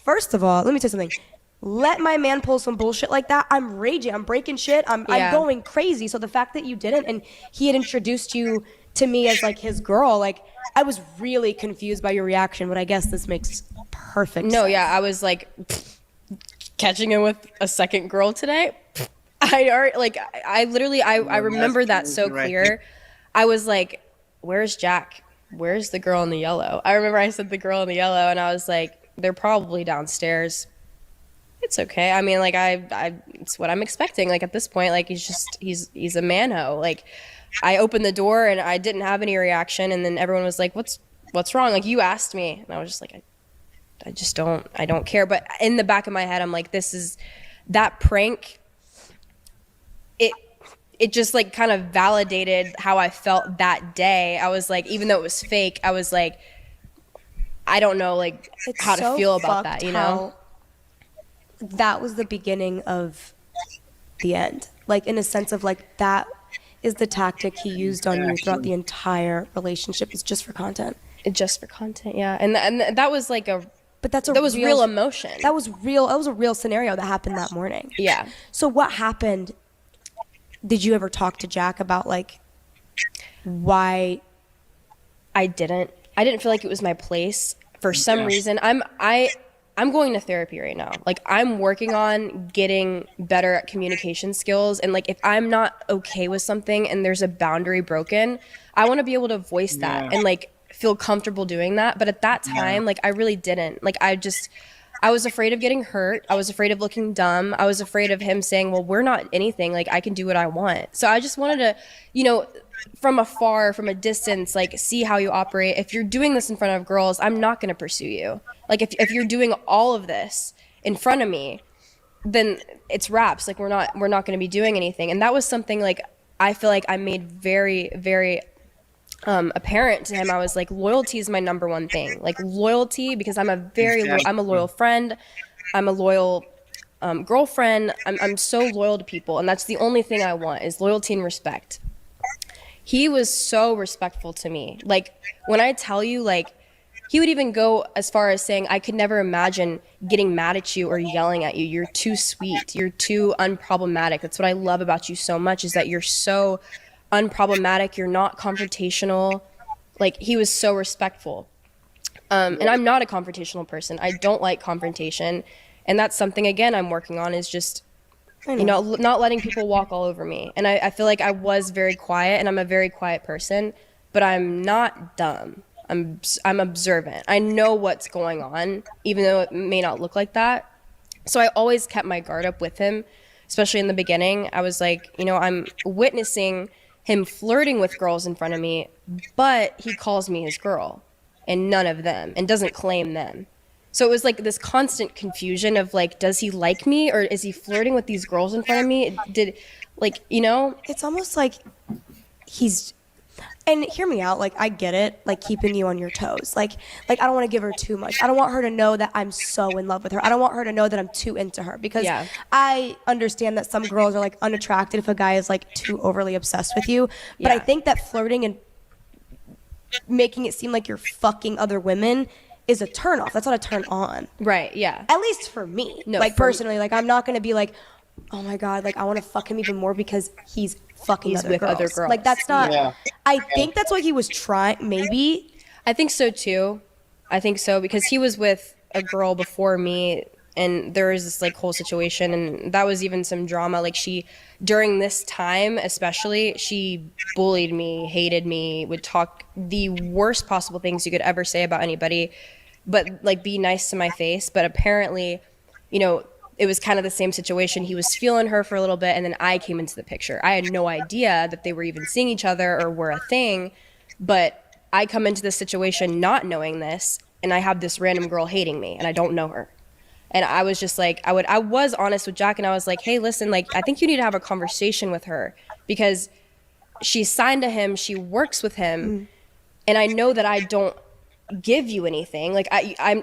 first of all, let me tell you something. Let my man pull some bullshit like that. I'm raging. I'm breaking shit. I'm going crazy. So the fact that you didn't, and he had introduced you to me as like his girl, like I was really confused by your reaction, but I guess this makes perfect sense. Yeah, I was like catching him with a second girl today. I literally remember that so clear. I was like, where's Jack? Where's the girl in the yellow? I remember I said the girl in the yellow, and I was like, they're probably downstairs. It's okay. I mean, like, it's what I'm expecting. Like, at this point, like, he's a man-ho. Like, I opened the door and I didn't have any reaction, and then everyone was like, what's wrong? Like, you asked me, and I was just like, I don't care. But in the back of my head, I'm like, that prank, it just, like, kind of validated how I felt that day. I was like, even though it was fake, I was like, I don't know, like, how to feel about that, you know? That was the beginning of the end. Like, in a sense of, like, that is the tactic he used on you throughout the entire relationship. It's just for content. Just for content, yeah. And that was like that was real emotion. That was real. That was a real scenario that happened that morning. Yeah. So what happened? Did you ever talk to Jack about, like, why? I didn't feel like it was my place for some reason. I'm going to therapy right now. Like, I'm working on getting better at communication skills. And, like, if I'm not okay with something and there's a boundary broken, I want to be able to voice that and, like, feel comfortable doing that. But at that time, like, I really didn't. Like, I was afraid of getting hurt. I was afraid of looking dumb. I was afraid of him saying, well, we're not anything. Like, I can do what I want. So I just wanted to, you know, from afar, from a distance, like, see how you operate. If you're doing this in front of girls, I'm not going to pursue you. Like, if you're doing all of this in front of me, then it's wraps. Like, we're not going to be doing anything. And that was something, like, I feel like I made very, very apparent to him. I was like, loyalty is my number one thing. Like, loyalty, because I'm a loyal friend. I'm a loyal girlfriend. I'm so loyal to people. And that's the only thing I want is loyalty and respect. He was so respectful to me. Like, when I tell you, like, he would even go as far as saying, I could never imagine getting mad at you or yelling at you. You're too sweet. You're too unproblematic. That's what I love about you so much, is that you're so unproblematic. You're not confrontational. Like, he was so respectful. And I'm not a confrontational person. I don't like confrontation. And that's something, again, I'm working on, is just, you know, not letting people walk all over me. And I feel like I was very quiet, and I'm a very quiet person, but I'm not dumb. I'm observant. I know what's going on, even though it may not look like that. So I always kept my guard up with him, especially in the beginning. I was like, you know, I'm witnessing him flirting with girls in front of me, but he calls me his girl and none of them, and doesn't claim them. So it was like this constant confusion of, like, does he like me, or is he flirting with these girls in front of me? Like, you know? It's almost like he's... And hear me out, like, I get it, like, keeping you on your toes. Like I don't want to give her too much. I don't want her to know that I'm so in love with her. I don't want her to know that I'm too into her, because I understand that some girls are, like, unattracted if a guy is, like, too overly obsessed with you. But I think that flirting and making it seem like you're fucking other women is a turn off. That's not a turn on. Right, yeah. At least for me. No, like, personally, like, I'm not going to be like, oh my God, like, I want to fuck him even more because he's fucking with other girls. Like, that's not, I think that's what he was trying, maybe. I think so too. I think so, because he was with a girl before me, and there was this like whole situation, and that was even some drama. Like, she, during this time especially, she bullied me, hated me, would talk the worst possible things you could ever say about anybody, but like be nice to my face. But apparently, you know, it was kind of the same situation. He was feeling her for a little bit, and then I came into the picture. I had no idea that they were even seeing each other or were a thing, but I come into this situation not knowing this, and I have this random girl hating me, and I don't know her. And I was just like, I was honest with Jack, and I was like, hey, listen, like, I think you need to have a conversation with her, because she's signed to him, she works with him, and I know that I don't give you anything. Like,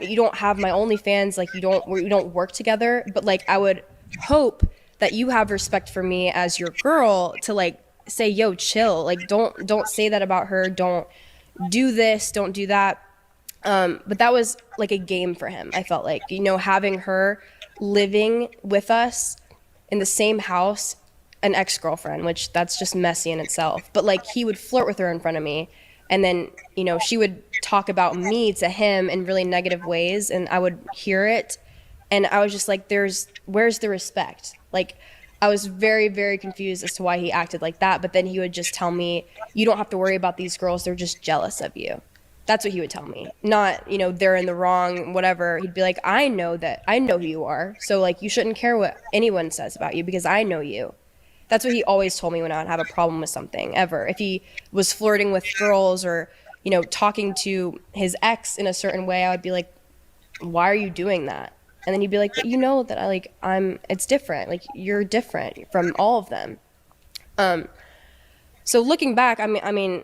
you don't have my OnlyFans, like, we don't work together, but like, I would hope that you have respect for me as your girl to like say, yo, chill, like, don't say that about her, don't do this, don't do that. But that was like a game for him. I felt like, you know, having her living with us in the same house, an ex-girlfriend, which that's just messy in itself. But like, he would flirt with her in front of me, and then, you know, she would talk about me to him in really negative ways, and I would hear it, and I was just like, where's the respect? Like, I was very, very confused as to why he acted like that. But then he would just tell me, you don't have to worry about these girls, they're just jealous of you. That's what he would tell me. Not, you know, they're in the wrong, whatever. He'd be like, I know who you are. So like, you shouldn't care what anyone says about you, because I know you. That's what he always told me when I would have a problem with something, ever. If he was flirting with girls or, you know, talking to his ex in a certain way, I would be like, why are you doing that? And then he'd be like, but you know that it's different. Like, you're different from all of them. So looking back, I mean,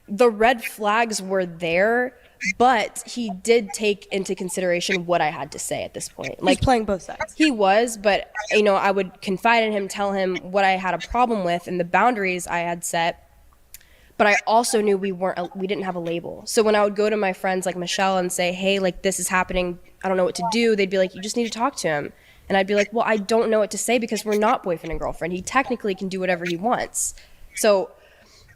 the red flags were there, but he did take into consideration what I had to say at this point. Like, he's playing both sides. He was, but, you know, I would confide in him, tell him what I had a problem with and the boundaries I had set. But I also knew we didn't have a label. So when I would go to my friends like Michelle and say, hey, like, this is happening, I don't know what to do, they'd be like, you just need to talk to him. And I'd be like, well, I don't know what to say, because we're not boyfriend and girlfriend. He technically can do whatever he wants. So,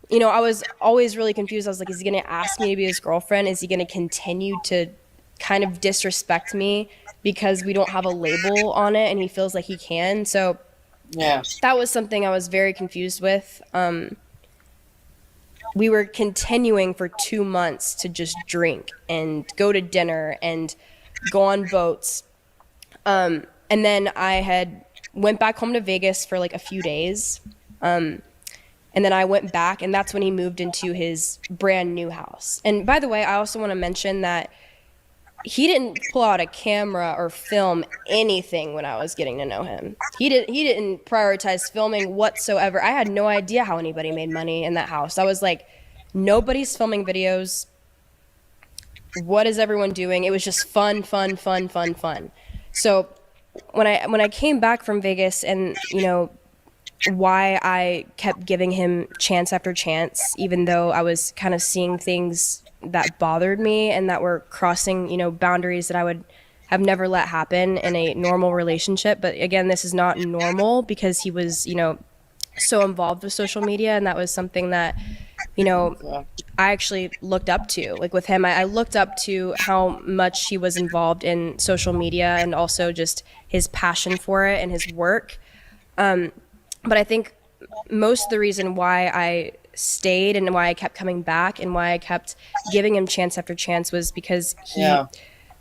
you know, I was always really confused. I was like, is he going to ask me to be his girlfriend? Is he going to continue to kind of disrespect me because we don't have a label on it and he feels like he can? So that was something I was very confused with. We were continuing for 2 months to just drink and go to dinner and go on boats. And then I went back home to Vegas for like a few days. And then I went back, and that's when he moved into his brand new house. And by the way, I also want to mention that he didn't pull out a camera or film anything when I was getting to know him. He didn't prioritize filming whatsoever. I had no idea how anybody made money in that house. I was like, nobody's filming videos. What is everyone doing? It was just fun. So when I came back from Vegas, and, you know, why I kept giving him chance after chance, even though I was kind of seeing things that bothered me and that were crossing, you know, boundaries that I would have never let happen in a normal relationship. But again, this is not normal, because he was, you know, so involved with social media, and that was something that, you know, I actually looked up to. Like, with him, I looked up to how much he was involved in social media, and also just his passion for it and his work. But I think most of the reason why I stayed and why I kept coming back and why I kept giving him chance after chance was because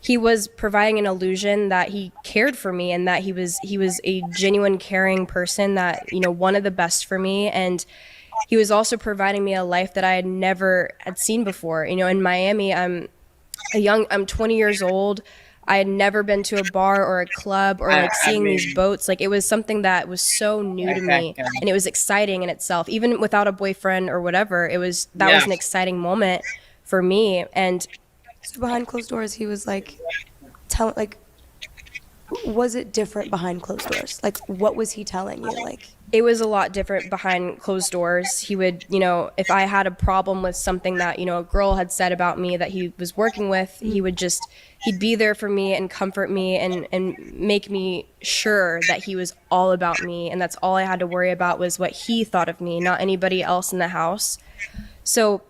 he was providing an illusion that he cared for me, and that he was a genuine, caring person that, you know, wanted the best for me. And he was also providing me a life that I had never seen before. You know, in Miami, I'm 20 years old. I had never been to a bar or a club or like seeing these boats. Like, it was something that was so new to me, and it was exciting in itself. Even without a boyfriend or whatever, was an exciting moment for me. And so behind closed doors, he was like, was it different behind closed doors? Like, what was he telling you? Like, it was a lot different behind closed doors. He would, if I had a problem with something that, a girl had said about me that he was working with, he'd be there for me and comfort me and make me sure that he was all about me. And that's all I had to worry about was what he thought of me, not anybody else in the house. So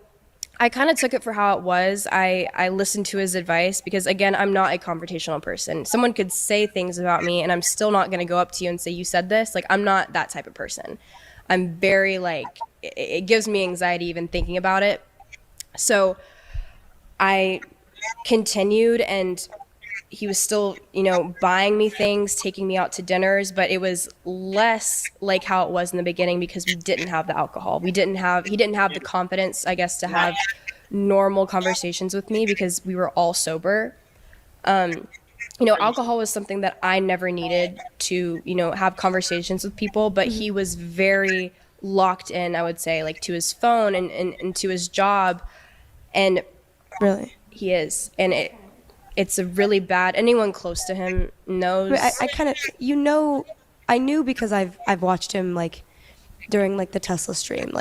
I kind of took it for how it was. I listened to his advice because, again, I'm not a confrontational person. Someone could say things about me and I'm still not going to go up to you and say, you said this. Like, I'm not that type of person. I'm very, it gives me anxiety even thinking about it. So I continued, and he was still, buying me things, taking me out to dinners, but it was less like how it was in the beginning because we didn't have the alcohol. He didn't have the confidence, I guess, to have normal conversations with me because we were all sober. Alcohol was something that I never needed to, have conversations with people, but he was very locked in, I would say, to his phone and to his job. And really, he is. And it's a really bad. Anyone close to him knows. I kind of, I knew because I've watched him during the Tesla stream,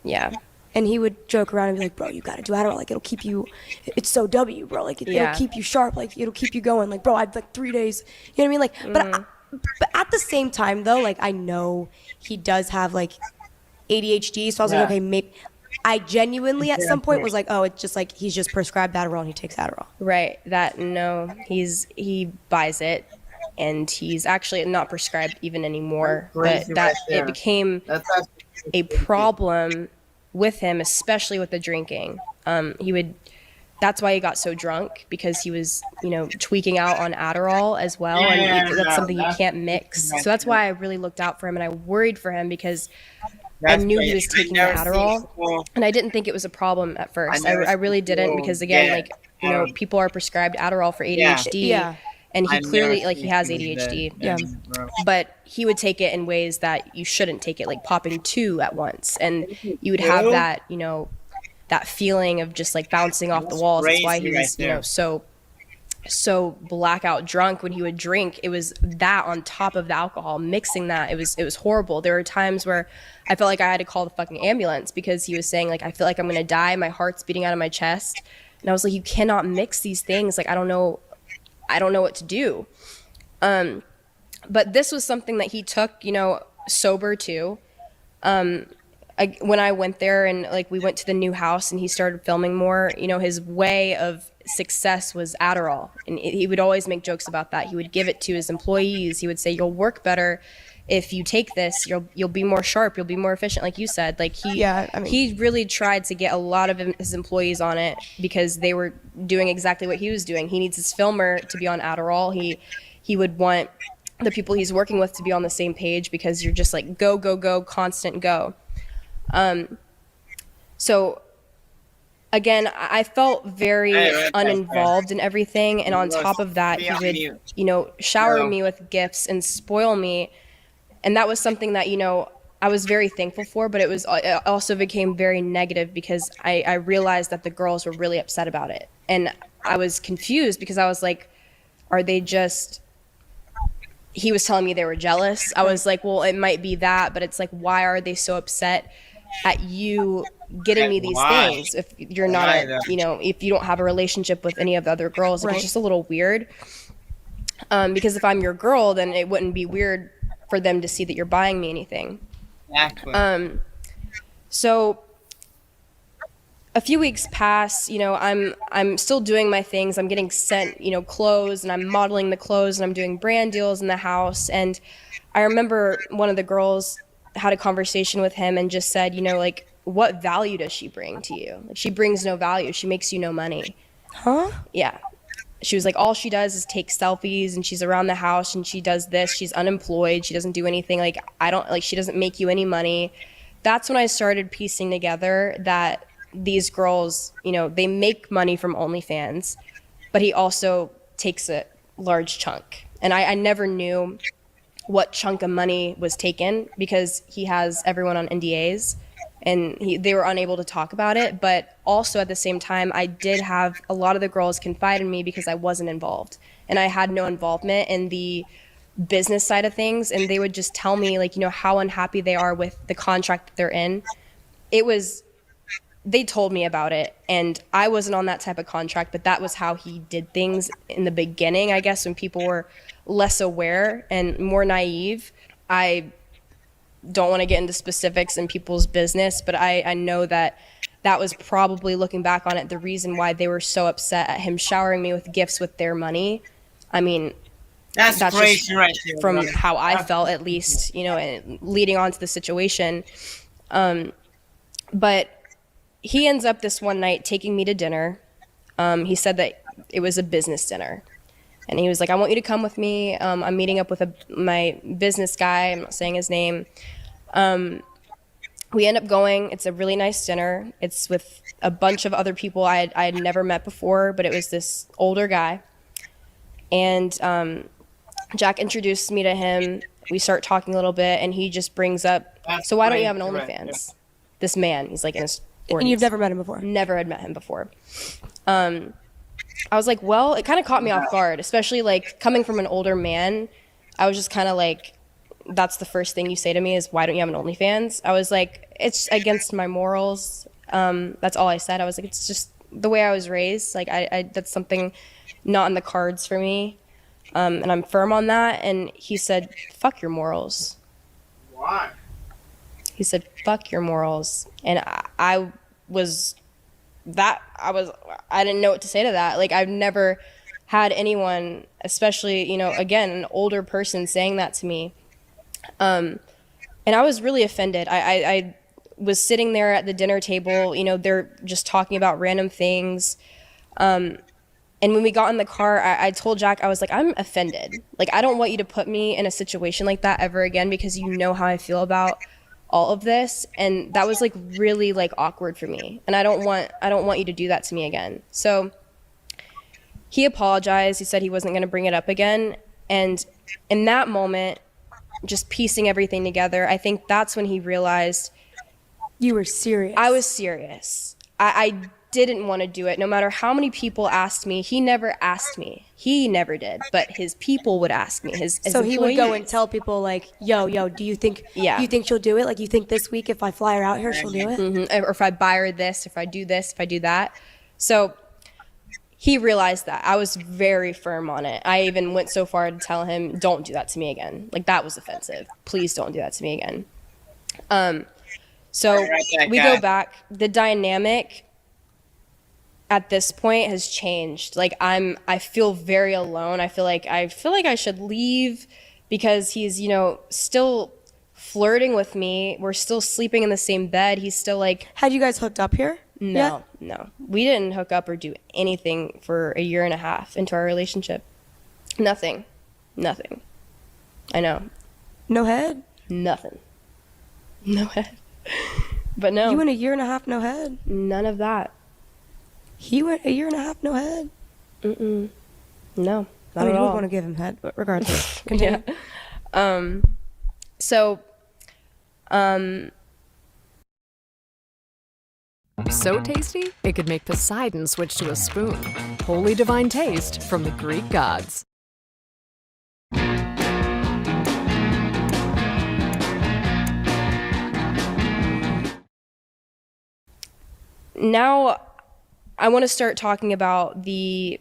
yeah. And he would joke around and be like, bro, you gotta do Adderall, it'll keep you, it's so W, bro, it'll keep you sharp, it'll keep you going, bro, I've 3 days, you know what I mean, but at the same time though, I know he does have ADHD, so I was like, okay, maybe. I genuinely at some point was like, oh, it's just he's just prescribed Adderall and he takes Adderall. Right. He buys it, and he's actually not prescribed even anymore. But it became a problem with him, especially with the drinking. That's why he got so drunk, because he was, tweaking out on Adderall as well. And that's something you can't mix. So that's why I really looked out for him, and I worried for him because I knew he was taking the Adderall, and I didn't think it was a problem at first. I really didn't, because again, people are prescribed Adderall for ADHD, and he clearly, he has ADHD. Yeah. But he would take it in ways that you shouldn't take it, like popping 2 at once, and you would have that, that feeling of just bouncing off the walls. That's why he was, so blackout drunk when he would drink. It was that on top of the alcohol, mixing that. It was horrible. There were times where I felt like I had to call the fucking ambulance because he was saying I feel like I'm gonna die, my heart's beating out of my chest, and I was like, you cannot mix these things. I don't know what to do. But this was something that he took sober too. When I went there and we went to the new house and he started filming more, his way of success was Adderall, and he would always make jokes about that. He would give it to his employees. He would say, you'll work better if you take this. You'll be more sharp, you'll be more efficient, like you said. He really tried to get a lot of his employees on it because they were doing exactly what he was doing. He needs his filmer to be on Adderall. He would want the people he's working with to be on the same page, because you're just go, go, go, constant go. So again, I felt very uninvolved in everything, and on top of that, he would, shower me with gifts and spoil me, and that was something that, I was very thankful for, but it also became very negative because I realized that the girls were really upset about it, and I was confused because I was like, are they just... He was telling me they were jealous. I was like, well, it might be that, but it's why are they so upset at you getting me these things if you're not if you don't have a relationship with any of the other girls? It's just a little weird, because if I'm your girl, then it wouldn't be weird for them to see that you're buying me anything. Exactly. So a few weeks pass, I'm still doing my things. I'm getting sent, clothes, and I'm modeling the clothes, and I'm doing brand deals in the house. And I remember one of the girls had a conversation with him and just said, what value does she bring to you? She brings no value. She makes you no money. Huh? Yeah. She was like, all she does is take selfies, and she's around the house, and she does this. She's unemployed. She doesn't do anything. She doesn't make you any money. That's when I started piecing together that these girls, they make money from OnlyFans, but he also takes a large chunk. And I never knew what chunk of money was taken because he has everyone on NDAs, and they were unable to talk about it. But also at the same time, I did have a lot of the girls confide in me because I wasn't involved, and I had no involvement in the business side of things, and they would just tell me, like, you know, how unhappy they are with the contract that they're in. They told me about it, and I wasn't on that type of contract, but that was how he did things in the beginning, I guess, when people were less aware and more naive. I don't want to get into specifics in people's business, but I know that was probably, looking back on it, the reason why they were so upset at him showering me with gifts with their money. I mean, that's just from how I felt, at least, you know, and leading on to the situation. But he ends up this one night taking me to dinner. He said that it was a business dinner. And he was like, I want you to come with me. I'm meeting up with my business guy. I'm not saying his name. We end up going. It's a really nice dinner. It's with a bunch of other people I had never met before, but it was this older guy. And Jack introduced me to him. We start talking a little bit, and he just brings up, so why don't you have an OnlyFans? This man, he's like in his 40s. And you've never met him before? Never had met him before. I was like, well, it kind of caught me off guard, especially like coming from an older man. I was just kind of like, that's the first thing you say to me is, why don't you have an OnlyFans? I was like, it's against my morals. That's all I said. I was like, it's just the way I was raised. Like, I that's something not in the cards for me. And I'm firm on that. And he said, fuck your morals. Why? He said, fuck your morals. And I didn't know what to say to that. Like, I've never had anyone, especially, you know, again, an older person saying that to me. And I was really offended. I was sitting there at the dinner table, you know, they're just talking about random things. And when we got in the car, I told Jack, I was like, I'm offended. Like, I don't want you to put me in a situation like that ever again, because you know how I feel about all of this. And that was like really like awkward for me. And I don't want you to do that to me again. So he apologized. He said he wasn't going to bring it up again. And in that moment, just piecing everything together, I think that's when he realized you were serious. I was serious. I didn't want to do it. No matter how many people asked me, he never asked me. He never did, but his people would ask me. His so he would go and tell people like, yo, do you think she'll do it? Like, you think this week if I fly her out here, she'll do it? Mm-hmm. Or if I buy her this, if I do this, if I do that. So he realized that. I was very firm on it. I even went so far to tell him, don't do that to me again. Like, that was offensive. Please don't do that to me again. So we go back. The dynamic at this point has changed. Like, I feel very alone. I feel like I should leave because he's, you know, still flirting with me. We're still sleeping in the same bed. He's still like, had you guys hooked up here? No. We didn't hook up or do anything for a year and a half into our relationship. Nothing. I know. No head? Nothing. No head. But no. You went a year and a half, no head? None of that. He went a year and a half, no head? No, not I mean, at you would all. want to give him head, but regardless. Continue. Yeah. So tasty, it could make Poseidon switch to a spoon. Wholly divine taste from the Greek gods. Now, I want to start talking about the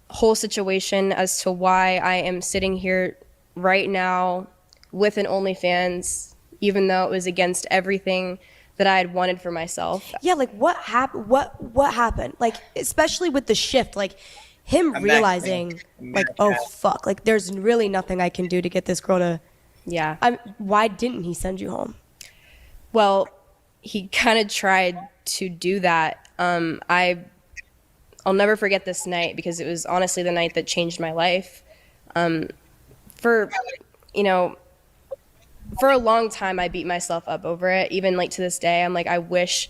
whole situation as to why I am sitting here right now with an OnlyFans, even though it was against everything that I had wanted for myself. Yeah, like what happened? What happened? Like, especially with the shift, like him realizing, like, oh fuck, like there's really nothing I can do to get this girl to. Yeah. Why didn't he send you home? Well, he kind of tried to do that. I'll never forget this night because it was honestly the night that changed my life. For a long time, I beat myself up over it. Even like to this day, I'm like, I wish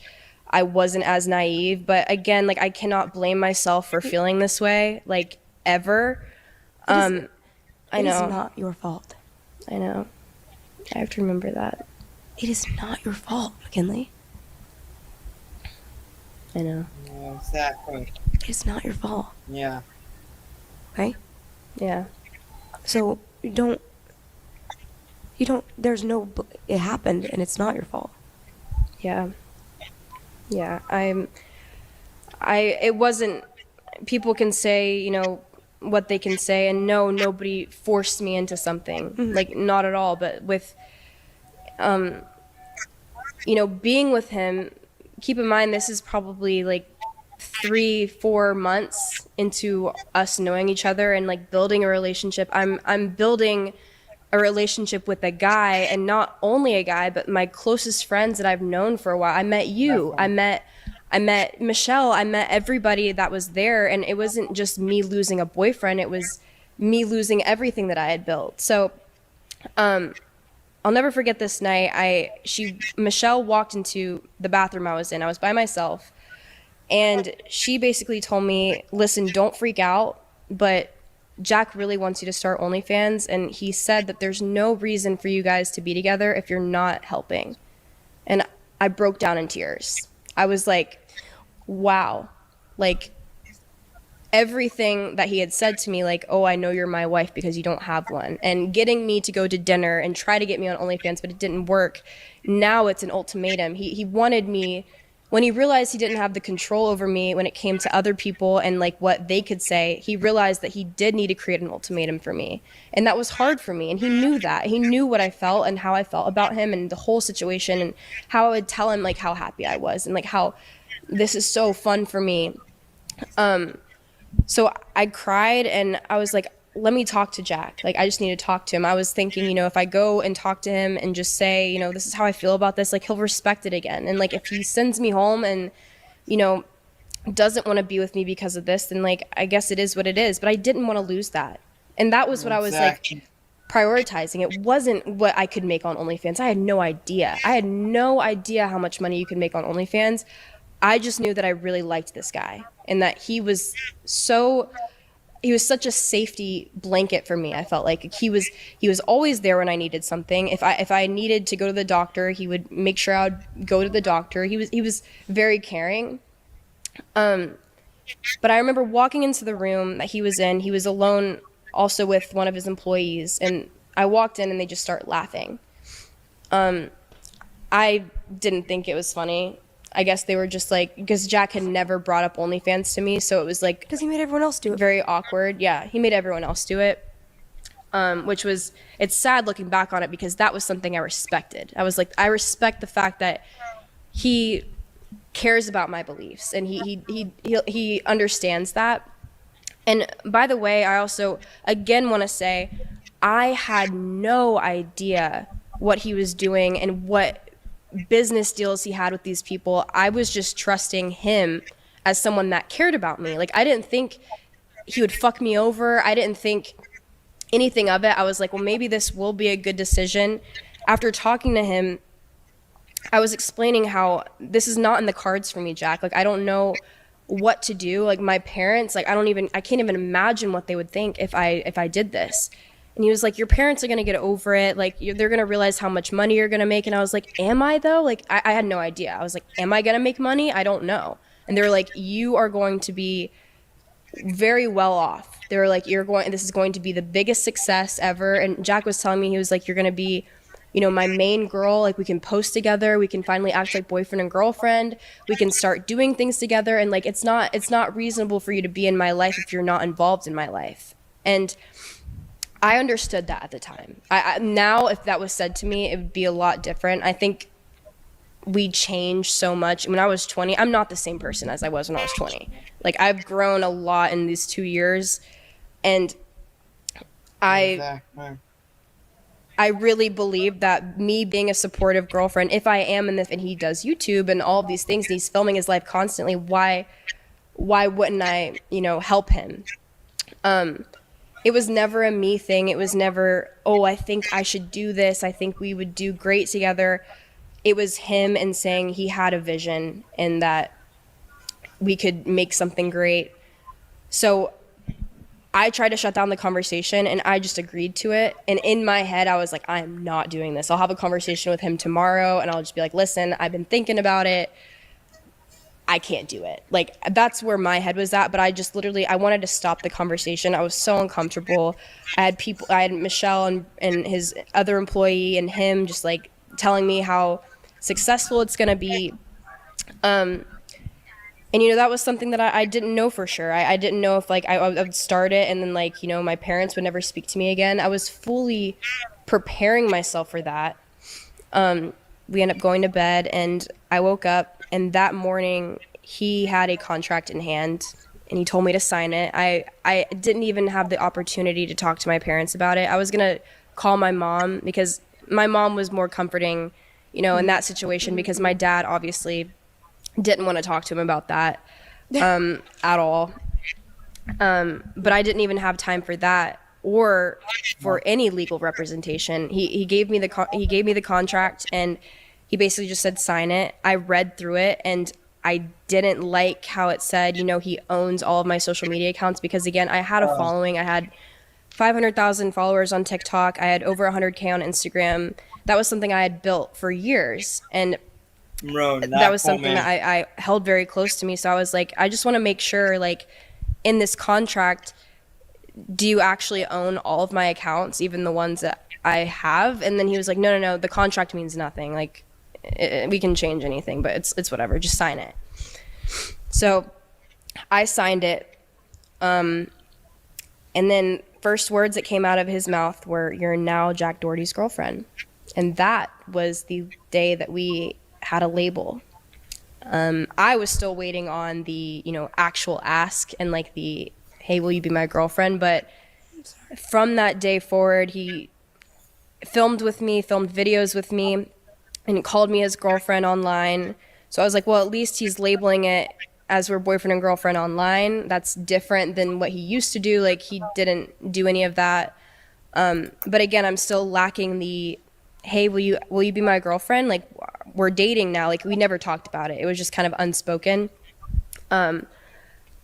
I wasn't as naive. But again, like, I cannot blame myself for feeling this way, like, ever. I know. It is not your fault. I know. I have to remember that. It is not your fault, McKinley. I know. Yeah, exactly. It's not your fault. Yeah. Okay? Yeah. So don't it happened and it's not your fault. Yeah. It wasn't, people can say, you know, what they can say, and no, nobody forced me into something. Like, not at all. But with, you know, being with him, keep in mind, this is probably like 3-4 months into us knowing each other and like building a relationship. I'm building a relationship with a guy, and not only a guy, but my closest friends that I've known for a while. I met you. I met Michelle. I met everybody that was there, and it wasn't just me losing a boyfriend. It was me losing everything that I had built. So, I'll never forget this night. Michelle walked into the bathroom I was in. I was by myself, and she basically told me, "Listen, don't freak out, but Jack really wants you to start OnlyFans, and he said that there's no reason for you guys to be together if you're not helping." And I broke down in tears. I was like, wow. Like, everything that he had said to me, like, oh, I know you're my wife because you don't have one, and getting me to go to dinner and try to get me on OnlyFans, but it didn't work. Now it's an ultimatum. He wanted me, when he realized he didn't have the control over me when it came to other people and like what they could say, he realized that he did need to create an ultimatum for me. And that was hard for me. And he knew that. He knew what I felt and how I felt about him and the whole situation, and how I would tell him like how happy I was and like how this is so fun for me. So I cried and I was like, let me talk to Jack. Like, I just need to talk to him. I was thinking, you know, if I go and talk to him and just say, you know, this is how I feel about this, like, he'll respect it again. And like, if he sends me home and, you know, doesn't want to be with me because of this, then like, I guess it is what it is. But I didn't want to lose that. And that was what I was like prioritizing. It wasn't what I could make on OnlyFans. I had no idea. I had no idea how much money you could make on OnlyFans. I just knew that I really liked this guy and that he was such a safety blanket for me. I felt like he was always there when I needed something. If I needed to go to the doctor, he would make sure I would go to the doctor. He was very caring. But I remember walking into the room that he was in. He was alone also with one of his employees, and I walked in and they just start laughing. I didn't think it was funny. I guess they were just like, because Jack had never brought up OnlyFans to me, so it was like, because he made everyone else do it. Very awkward. Yeah, he made everyone else do it, which was, it's sad looking back on it because that was something I respected. I was like, I respect the fact that he cares about my beliefs and he understands that. And by the way, I also again want to say, I had no idea what he was doing and what business deals he had with these people. I was just trusting him as someone that cared about me. Like, I didn't think he would fuck me over. I didn't think anything of it. I was like, well, maybe this will be a good decision. After talking to him, I was explaining how this is not in the cards for me, Jack. Like, I don't know what to do. Like, my parents, like, I can't even imagine what they would think if I did this. And he was like, your parents are going to get over it. Like, they're going to realize how much money you're going to make. And I was like, am I though? Like, I had no idea. I was like, am I going to make money? I don't know. And they were like, you are going to be very well off. They were like, this is going to be the biggest success ever. And Jack was telling me, he was like, you're going to be, you know, my main girl. Like, we can post together. We can finally act like boyfriend and girlfriend. We can start doing things together. And like, it's not reasonable for you to be in my life if you're not involved in my life. And I understood that at the time. Now, if that was said to me, it would be a lot different. I think we changed so much. When I was 20, I'm not the same person as I was when I was 20. Like, I've grown a lot in these 2 years, and I really believe that me being a supportive girlfriend, if I am in this, and he does YouTube and all of these things, and he's filming his life constantly, why wouldn't I, you know, help him? It was never a me thing. It was never, oh, I think I should do this. I think we would do great together. It was him and saying he had a vision and that we could make something great. So I tried to shut down the conversation and I just agreed to it. And in my head, I was like, I am not doing this. I'll have a conversation with him tomorrow and I'll just be like, listen, I've been thinking about it. I can't do it. Like, that's where my head was at. But I just literally, I wanted to stop the conversation. I was so uncomfortable. I had Michelle and his other employee and him just like telling me how successful it's going to be. And, you know, that was something that I didn't know for sure. I didn't know if, like, I would start it and then, like, you know, my parents would never speak to me again. I was fully preparing myself for that. We ended up going to bed, and I woke up, and that morning he had a contract in hand, and he told me to sign it. I didn't even have the opportunity to talk to my parents about it. I was going to call my mom because my mom was more comforting, you know, in that situation, because my dad obviously didn't want to talk to him about that at all. But I didn't even have time for that or for any legal representation. He gave me the contract, and he basically just said sign it. I read through it, and I didn't like how it said, you know, he owns all of my social media accounts, because again, I had a following. I had 500,000 followers on TikTok. I had over 100K on Instagram. That was something I had built for years, and that was something that I held very close to me. So I was like, I just want to make sure, like, in this contract, do you actually own all of my accounts, even the ones that I have? And then he was like, no, the contract means nothing. Like, we can change anything, but it's whatever. Just sign it. So I signed it. And then first words that came out of his mouth were, "You're now Jack Doherty's girlfriend." And that was the day that we had a label. I was still waiting on the, you know, actual ask and like the, "Hey, will you be my girlfriend?" But from that day forward, he filmed videos with me, and called me his girlfriend online. So I was like, well, at least he's labeling it as we're boyfriend and girlfriend online. That's different than what he used to do. Like, he didn't do any of that. But again, I'm still lacking the, "Hey, will you be my girlfriend?" Like, we're dating now. Like, we never talked about it. It was just kind of unspoken. But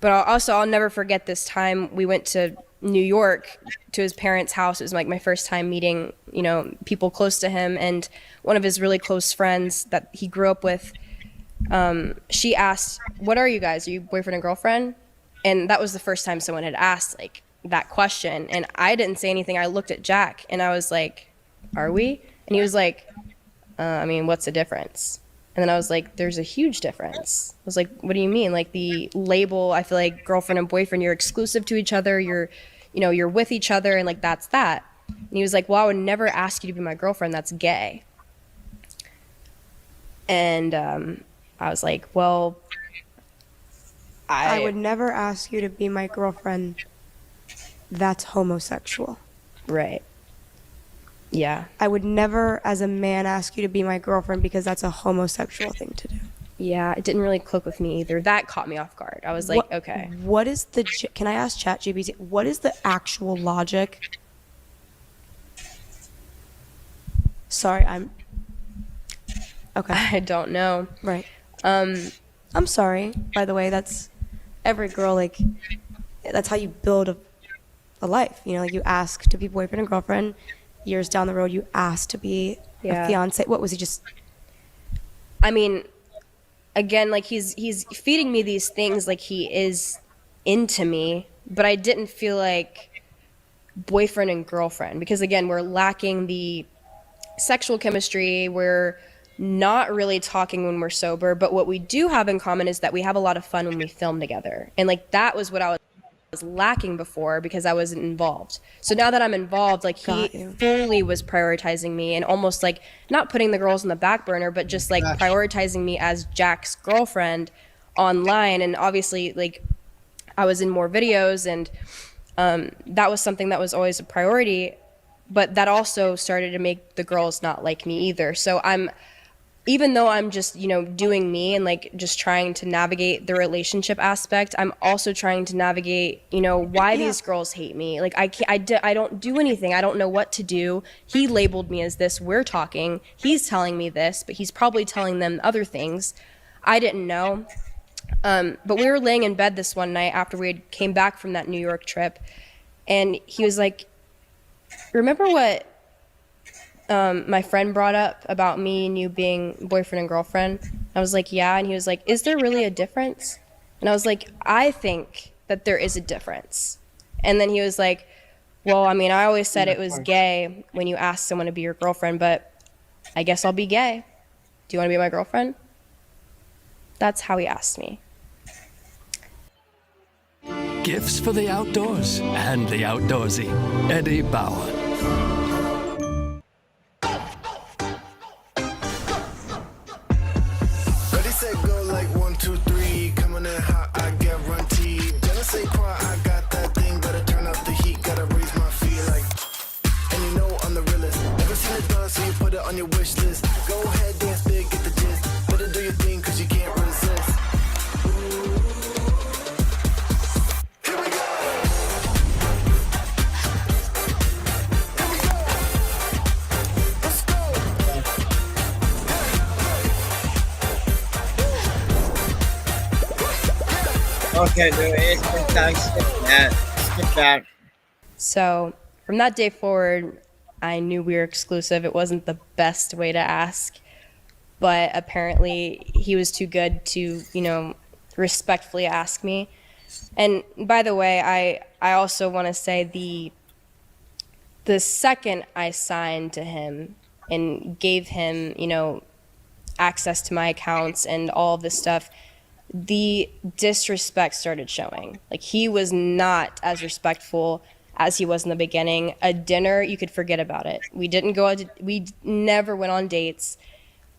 I'll never forget this time. We went to New York to his parents' house. It was like my first time meeting, you know, people close to him. And one of his really close friends that he grew up with, she asked, "What are you guys? Are you boyfriend and girlfriend?" And that was the first time someone had asked like that question. And I didn't say anything. I looked at Jack and I was like, "Are we?" And he was like, I mean, what's the difference? And then I was like, there's a huge difference. I was like, what do you mean? Like, the label, I feel like girlfriend and boyfriend, you're exclusive to each other. You're with each other, and like, that's that. And he was like, well, I would never ask you to be my girlfriend. That's gay. And I was like, well, I would never ask you to be my girlfriend. That's homosexual. Right. Yeah. I would never, as a man, ask you to be my girlfriend, because that's a homosexual thing to do. Yeah, it didn't really click with me either. That caught me off guard. I was like, okay. What is can I ask ChatGPT, what is the actual logic? Sorry, okay. I don't know. Right. I'm sorry, by the way. That's every girl, like, that's how you build a life. You know, like, you ask to be boyfriend and girlfriend. Years down the road, you asked to be a fiance. What was he just? I mean, again, like, he's feeding me these things like he is into me, but I didn't feel like boyfriend and girlfriend, because again, we're lacking the sexual chemistry. We're not really talking when we're sober, but what we do have in common is that we have a lot of fun when we film together. And like, that was what I was lacking before, because I wasn't involved. So now that I'm involved, like, he fully was prioritizing me, and almost like not putting the girls on the back burner, but just like prioritizing me as Jack's girlfriend online. And obviously, like, I was in more videos, and that was something that was always a priority, but that also started to make the girls not like me either. So even though I'm just, you know, doing me and like just trying to navigate the relationship aspect, I'm also trying to navigate, you know, why these girls hate me. Like, I don't do anything. I don't know what to do. He labeled me as this. We're talking. He's telling me this, but he's probably telling them other things. I didn't know. But we were laying in bed this one night after we came back from that New York trip, and he was like, remember what my friend brought up about me and you being boyfriend and girlfriend? I was like, yeah. And he was like, is there really a difference? And I was like, I think that there is a difference. And then he was like, well, I mean, I always said it was gay when you ask someone to be your girlfriend, but I guess I'll be gay. Do you want to be my girlfriend? That's how he asked me. Gifts for the outdoors and the outdoorsy. Eddie Bauer. Ready, set, go like 1, 2, 3. Coming in hot, I get runty. Jealous say cry, I got that thing. Better turn up the heat, gotta raise my feet like. And you know I'm the realest. Never seen it done, so you put it on your wish list. Go ahead, dance big, get the gist. Better do your thing, cause you can't resist. Okay, dude, it's been time. Skip that. So from that day forward, I knew we were exclusive. It wasn't the best way to ask, but apparently he was too good to, respectfully ask me. And by the way, I also want to say the second I signed to him and gave him, access to my accounts and all of this stuff, the disrespect started showing. Like, he was not as respectful as he was in the beginning. A dinner, you could forget about it. We never went on dates.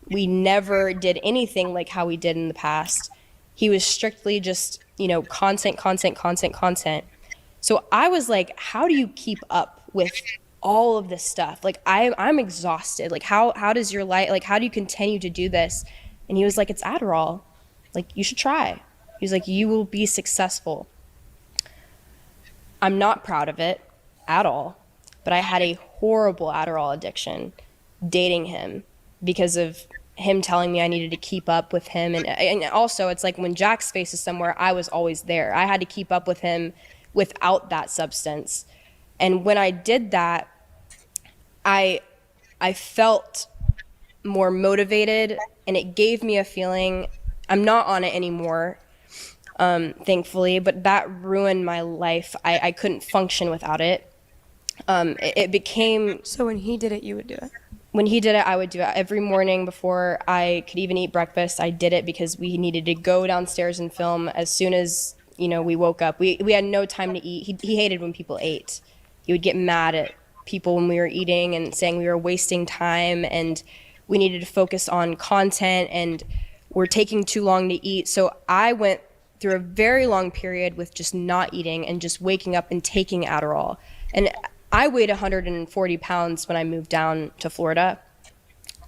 We never did anything like how we did in the past. He was strictly just, content. So I was like, how do you keep up with all of this stuff? Like, I'm exhausted. Like, how does your life, like, how do you continue to do this? And he was like, it's Adderall. Like, you should try. He was like, you will be successful. I'm not proud of it at all, but I had a horrible Adderall addiction dating him because of him telling me I needed to keep up with him. And also, it's like when Jack's face is somewhere, I was always there. I had to keep up with him without that substance. And when I did that, I felt more motivated, and it gave me a feeling. I'm not on it anymore, thankfully, but that ruined my life. I couldn't function without it. It became... So when he did it, you would do it? When he did it, I would do it. Every morning before I could even eat breakfast, I did it because we needed to go downstairs and film as soon as, we woke up. We had no time to eat. He hated when people ate. He would get mad at people when we were eating and saying we were wasting time and we needed to focus on content and we're taking too long to eat. So I went through a very long period with just not eating and just waking up and taking Adderall. And I weighed 140 pounds when I moved down to Florida.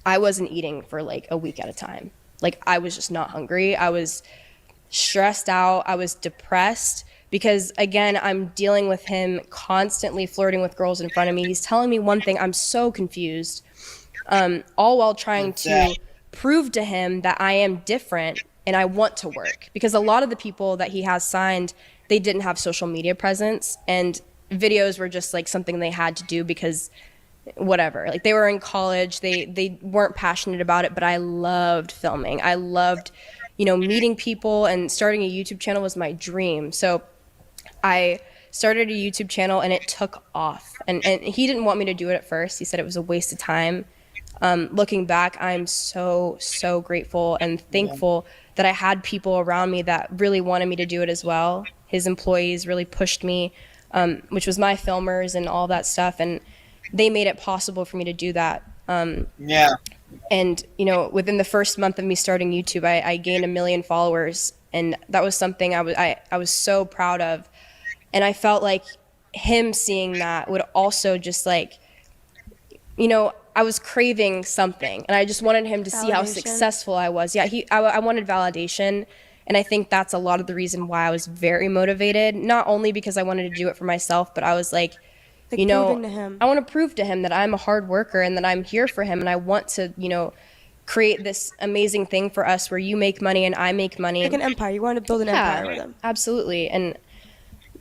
I wasn't eating for like a week at a time. Like, I was just not hungry. I was stressed out. I was depressed because, again, I'm dealing with him constantly flirting with girls in front of me. He's telling me one thing. I'm so confused, all while trying to prove to him that I am different and I want to work. Because a lot of the people that he has signed, they didn't have social media presence, and videos were just like something they had to do because whatever. Like, they were in college, they weren't passionate about it, but I loved filming. I loved, meeting people, and starting a YouTube channel was my dream. So I started a YouTube channel and it took off. And he didn't want me to do it at first. He said it was a waste of time. Looking back, I'm so, so grateful and thankful that I had people around me that really wanted me to do it as well. His employees really pushed me, which was my filmers and all that stuff. And they made it possible for me to do that. And, within the first month of me starting YouTube, I gained 1 million followers. And that was something I was so proud of. And I felt like him seeing that would also just like, I was craving something, and I just wanted him to see how successful I was. Yeah, I wanted validation, and I think that's a lot of the reason why I was very motivated. Not only because I wanted to do it for myself, but I was like proving to him. I want to prove to him that I'm a hard worker and that I'm here for him, and I want to, create this amazing thing for us where you make money and I make money. Like an empire. You want to build an empire with him. Absolutely, and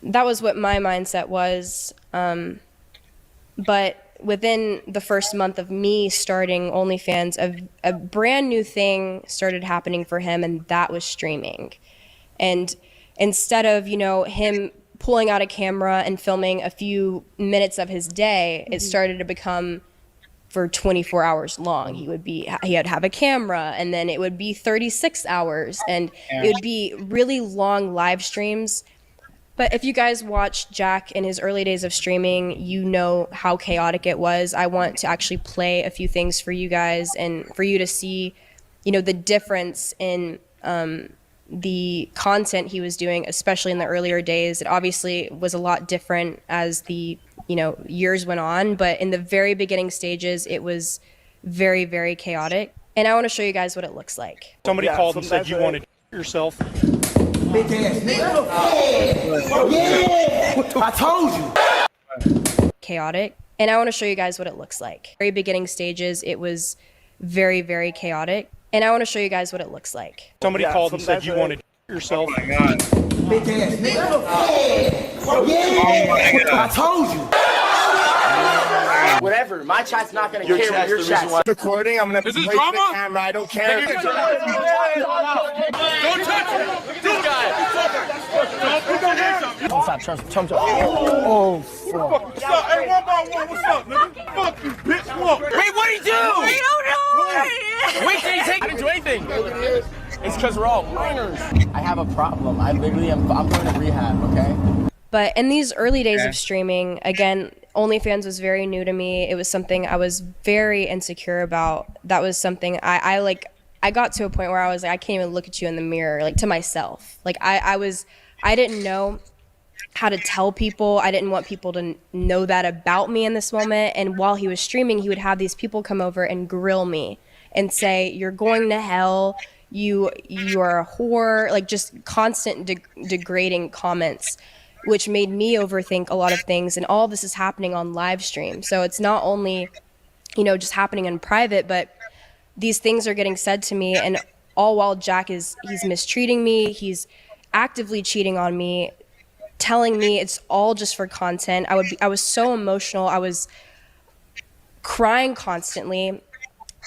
that was what my mindset was. But within the first month of me starting OnlyFans, a brand new thing started happening for him, and that was streaming. And instead of, him pulling out a camera and filming a few minutes of his day, it started to become for 24 hours long. He'd have a camera, and then it would be 36 hours, and it would be really long live streams. But if you guys watched Jack in his early days of streaming, you know how chaotic it was. I want to actually play a few things for you guys and for you to see, the difference in the content he was doing, especially in the earlier days. It obviously was a lot different as the, years went on, but in the very beginning stages, it was very, very chaotic. And I want to show you guys what it looks like. Somebody called and said you wanted yourself. Bitch ass nigga. Yeah. I told you. Chaotic. And I want to show you guys what it looks like. Very beginning stages, it was very, very chaotic. And I want to show you guys what it looks like. Somebody called and said you wanted yourself. Oh my God. Bitch ass nigga. Yeah. I told you. Whatever. My chat's not going to care what your chat's. Recording. I'm going to play the camera. I don't care. Don't touch him. Look at this guy. Stop. Oh, fuck. What's up? Hey, one by one. What's up, nigga? Fuck you, bitch. Look. Wait, what'd he do? We don't know. Wait, did he take? I didn't do anything. It's because we're all minors. I have a problem. I'm going to rehab, okay? But in these early days of streaming, again, OnlyFans was very new to me. It was something I was very insecure about. That was something I got to a point where I was like, I can't even look at you in the mirror, like to myself. Like I didn't know how to tell people. I didn't want people to know that about me in this moment. And while he was streaming, he would have these people come over and grill me and say, you're going to hell. You are a whore, like just constant degrading comments, which made me overthink a lot of things. And all of this is happening on live stream. So it's not only, just happening in private, but these things are getting said to me, and all while he's mistreating me, he's actively cheating on me, telling me it's all just for content. I was so emotional. I was crying constantly.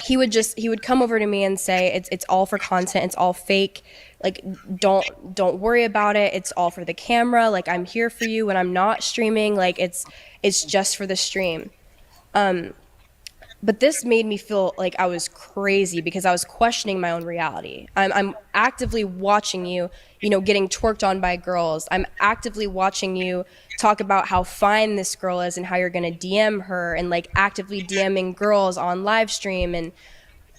He would come over to me and say, it's all for content. It's all fake. Like, don't worry about it. It's all for the camera. Like, I'm here for you when I'm not streaming. Like, it's just for the stream. But this made me feel like I was crazy because I was questioning my own reality. I'm actively watching you, getting twerked on by girls. I'm actively watching you talk about how fine this girl is and how you're going to DM her, and like actively DMing girls on live stream and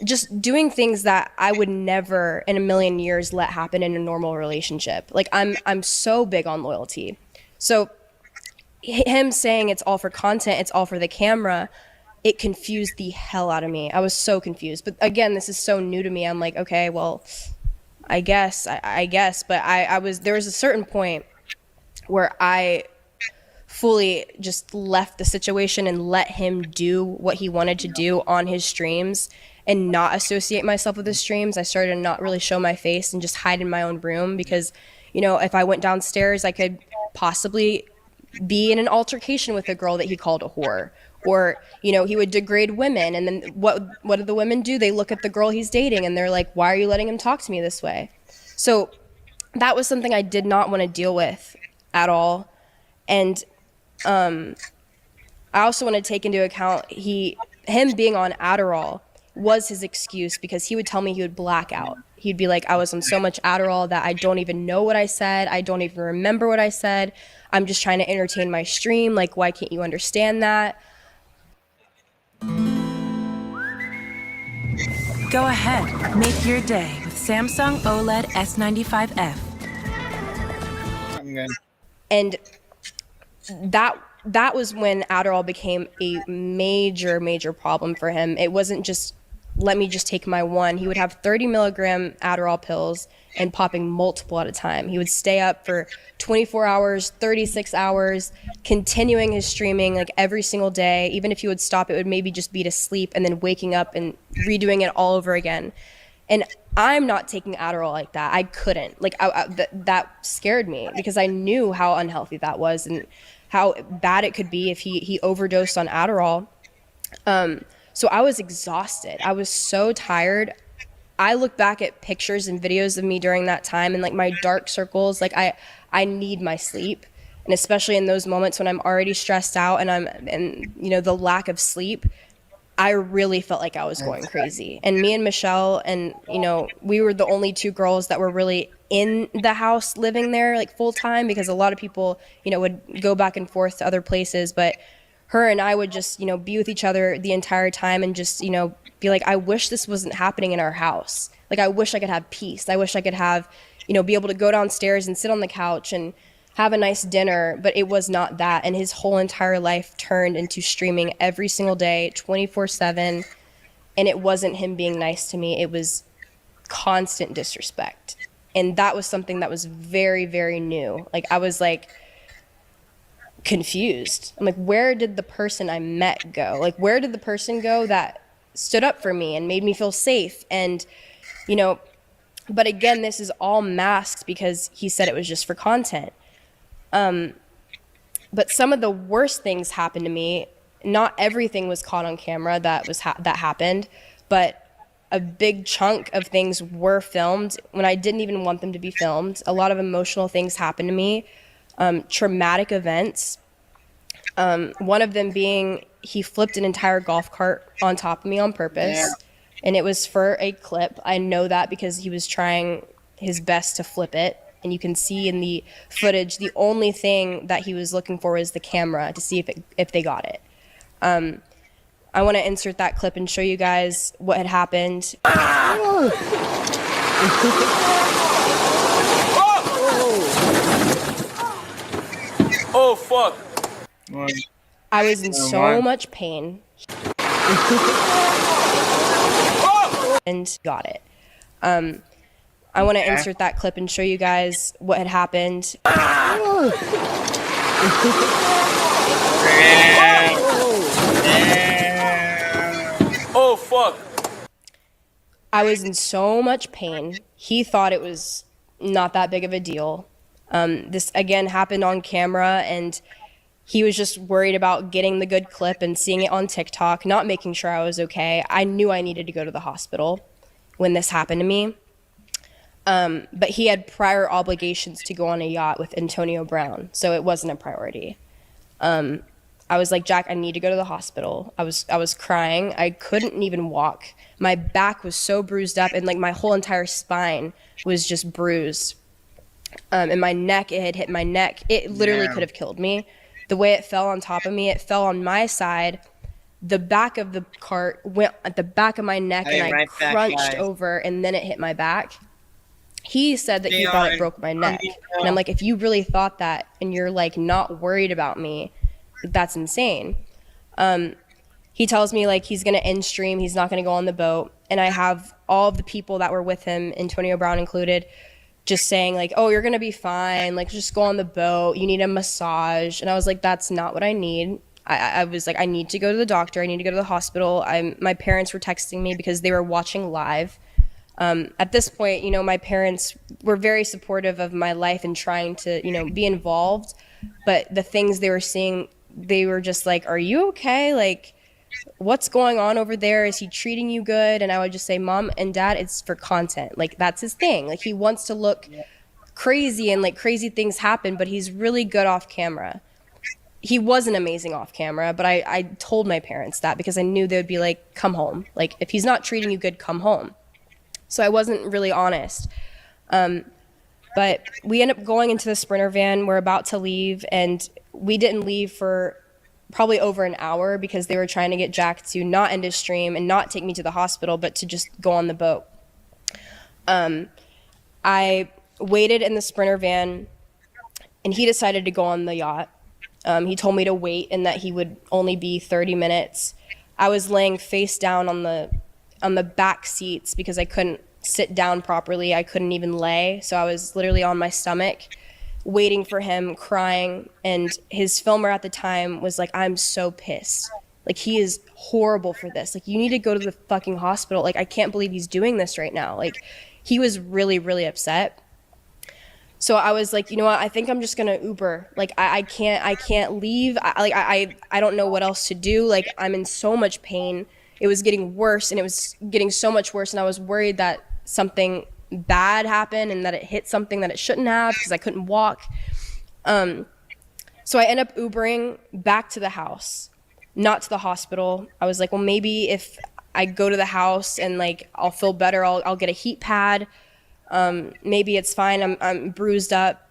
just doing things that I would never in a million years let happen in a normal relationship. Like I'm so big on loyalty. So him saying it's all for content, it's all for the camera, it confused the hell out of me. I was so confused. But again, this is so new to me. I'm like, okay, well, I guess. But there was a certain point where I fully just left the situation and let him do what he wanted to do on his streams and not associate myself with his streams. I started to not really show my face and just hide in my own room because, if I went downstairs, I could possibly be in an altercation with a girl that he called a whore. Or, he would degrade women. And then what do the women do? They look at the girl he's dating and they're like, why are you letting him talk to me this way? So that was something I did not want to deal with at all. And I also want to take into account him being on Adderall was his excuse, because he would tell me he would black out. He'd be like, I was on so much Adderall that I don't even know what I said. I don't even remember what I said. I'm just trying to entertain my stream. Like, why can't you understand that? Go ahead, make your day with Samsung OLED S95F. And that was when Adderall became a major problem for him. It wasn't just, let me just take my one. He would have 30 milligram Adderall pills and popping multiple at a time. He would stay up for 24 hours, 36 hours, continuing his streaming like every single day. Even if he would stop, it would maybe just be to sleep and then waking up and redoing it all over again. And I'm not taking Adderall like that. I couldn't. Like that scared me because I knew how unhealthy that was and how bad it could be if he overdosed on Adderall. So I was exhausted. I was so tired. I look back at pictures and videos of me during that time and like my dark circles, like I need my sleep. And especially in those moments when I'm already stressed out and you know, the lack of sleep, I really felt like I was going crazy. And me and Michelle and, you know, we were the only two girls that were really in the house living there like full time, because a lot of people, you know, would go back and forth to other places, but her and I would just, you know, be with each other the entire time and just, you know, be like, I wish this wasn't happening in our house. Like, I wish I could have peace. I wish I could have, you know, be able to go downstairs and sit on the couch and have a nice dinner, but it was not that. And his whole entire life turned into streaming every single day, 24/7. And it wasn't him being nice to me. It was constant disrespect. And that was something that was very, very new. Like, I was like confused. I'm like, where did the person I met go? Like, where did the person go that stood up for me and made me feel safe? And, you know, but again, this is all masked because he said it was just for content. But some of the worst things happened to me. Not everything was caught on camera that happened, but a big chunk of things were filmed when I didn't even want them to be filmed. A lot of emotional things happened to me, traumatic events. One of them being he flipped an entire golf cart on top of me on purpose, and it was for a clip. I know that because he was trying his best to flip it. And you can see in the footage, the only thing that he was looking for was the camera to see if they got it. I want to insert that clip and show you guys what had happened. Oh, fuck. I was in so much pain. And got it. I want to insert that clip and show you guys what had happened. Oh, fuck. I was in so much pain. He thought it was not that big of a deal. This, again, happened on camera, and he was just worried about getting the good clip and seeing it on TikTok, not making sure I was okay. I knew I needed to go to the hospital when this happened to me. But he had prior obligations to go on a yacht with Antonio Brown, so it wasn't a priority. I was like, Jack, I need to go to the hospital. I was crying. I couldn't even walk. My back was so bruised up, and like my whole entire spine was just bruised. And my neck, it had hit my neck. It literally could have killed me. The way it fell on top of me, it fell on my side. The back of the cart went at the back of my neck, and I crunched over, and then it hit my back. He said that he thought it broke my neck. And I'm like, if you really thought that and you're like not worried about me, that's insane. He tells me like he's going to end stream. He's not going to go on the boat. And I have all of the people that were with him, Antonio Brown included, just saying like, oh, you're going to be fine. Like, just go on the boat. You need a massage. And I was like, that's not what I need. I was like, I need to go to the doctor. I need to go to the hospital. My parents were texting me because they were watching live. At this point, you know, my parents were very supportive of my life and trying to, you know, be involved. But the things they were seeing, they were just like, are you okay? Like, what's going on over there? Is he treating you good? And I would just say, Mom and Dad, it's for content. Like, that's his thing. Like, he wants to look crazy and like crazy things happen, but he's really good off camera. He wasn't amazing off camera, but I told my parents that because I knew they would be like, come home. Like, if he's not treating you good, come home. So I wasn't really honest. But we end up going into the Sprinter van. We're about to leave, and we didn't leave for probably over an hour because they were trying to get Jack to not end his stream and not take me to the hospital, but to just go on the boat. I waited in the Sprinter van, and he decided to go on the yacht. He told me to wait and that he would only be 30 minutes. I was laying face down on the back seats because I couldn't sit down properly. I couldn't even lay. So I was literally on my stomach waiting for him, crying. And his filmer at the time was like, I'm so pissed. Like, he is horrible for this. Like, you need to go to the fucking hospital. Like, I can't believe he's doing this right now. Like, he was really, really upset. So I was like, you know what? I think I'm just gonna Uber. Like I can't leave. I don't know what else to do. Like I'm in so much pain. It was getting worse, and it was getting so much worse, and I was worried that something bad happened and that it hit something that it shouldn't have because I couldn't walk. So I end up Ubering back to the house, not to the hospital. I was like, well, maybe if I go to the house and like I'll feel better, I'll get a heat pad. Maybe it's fine. I'm bruised up.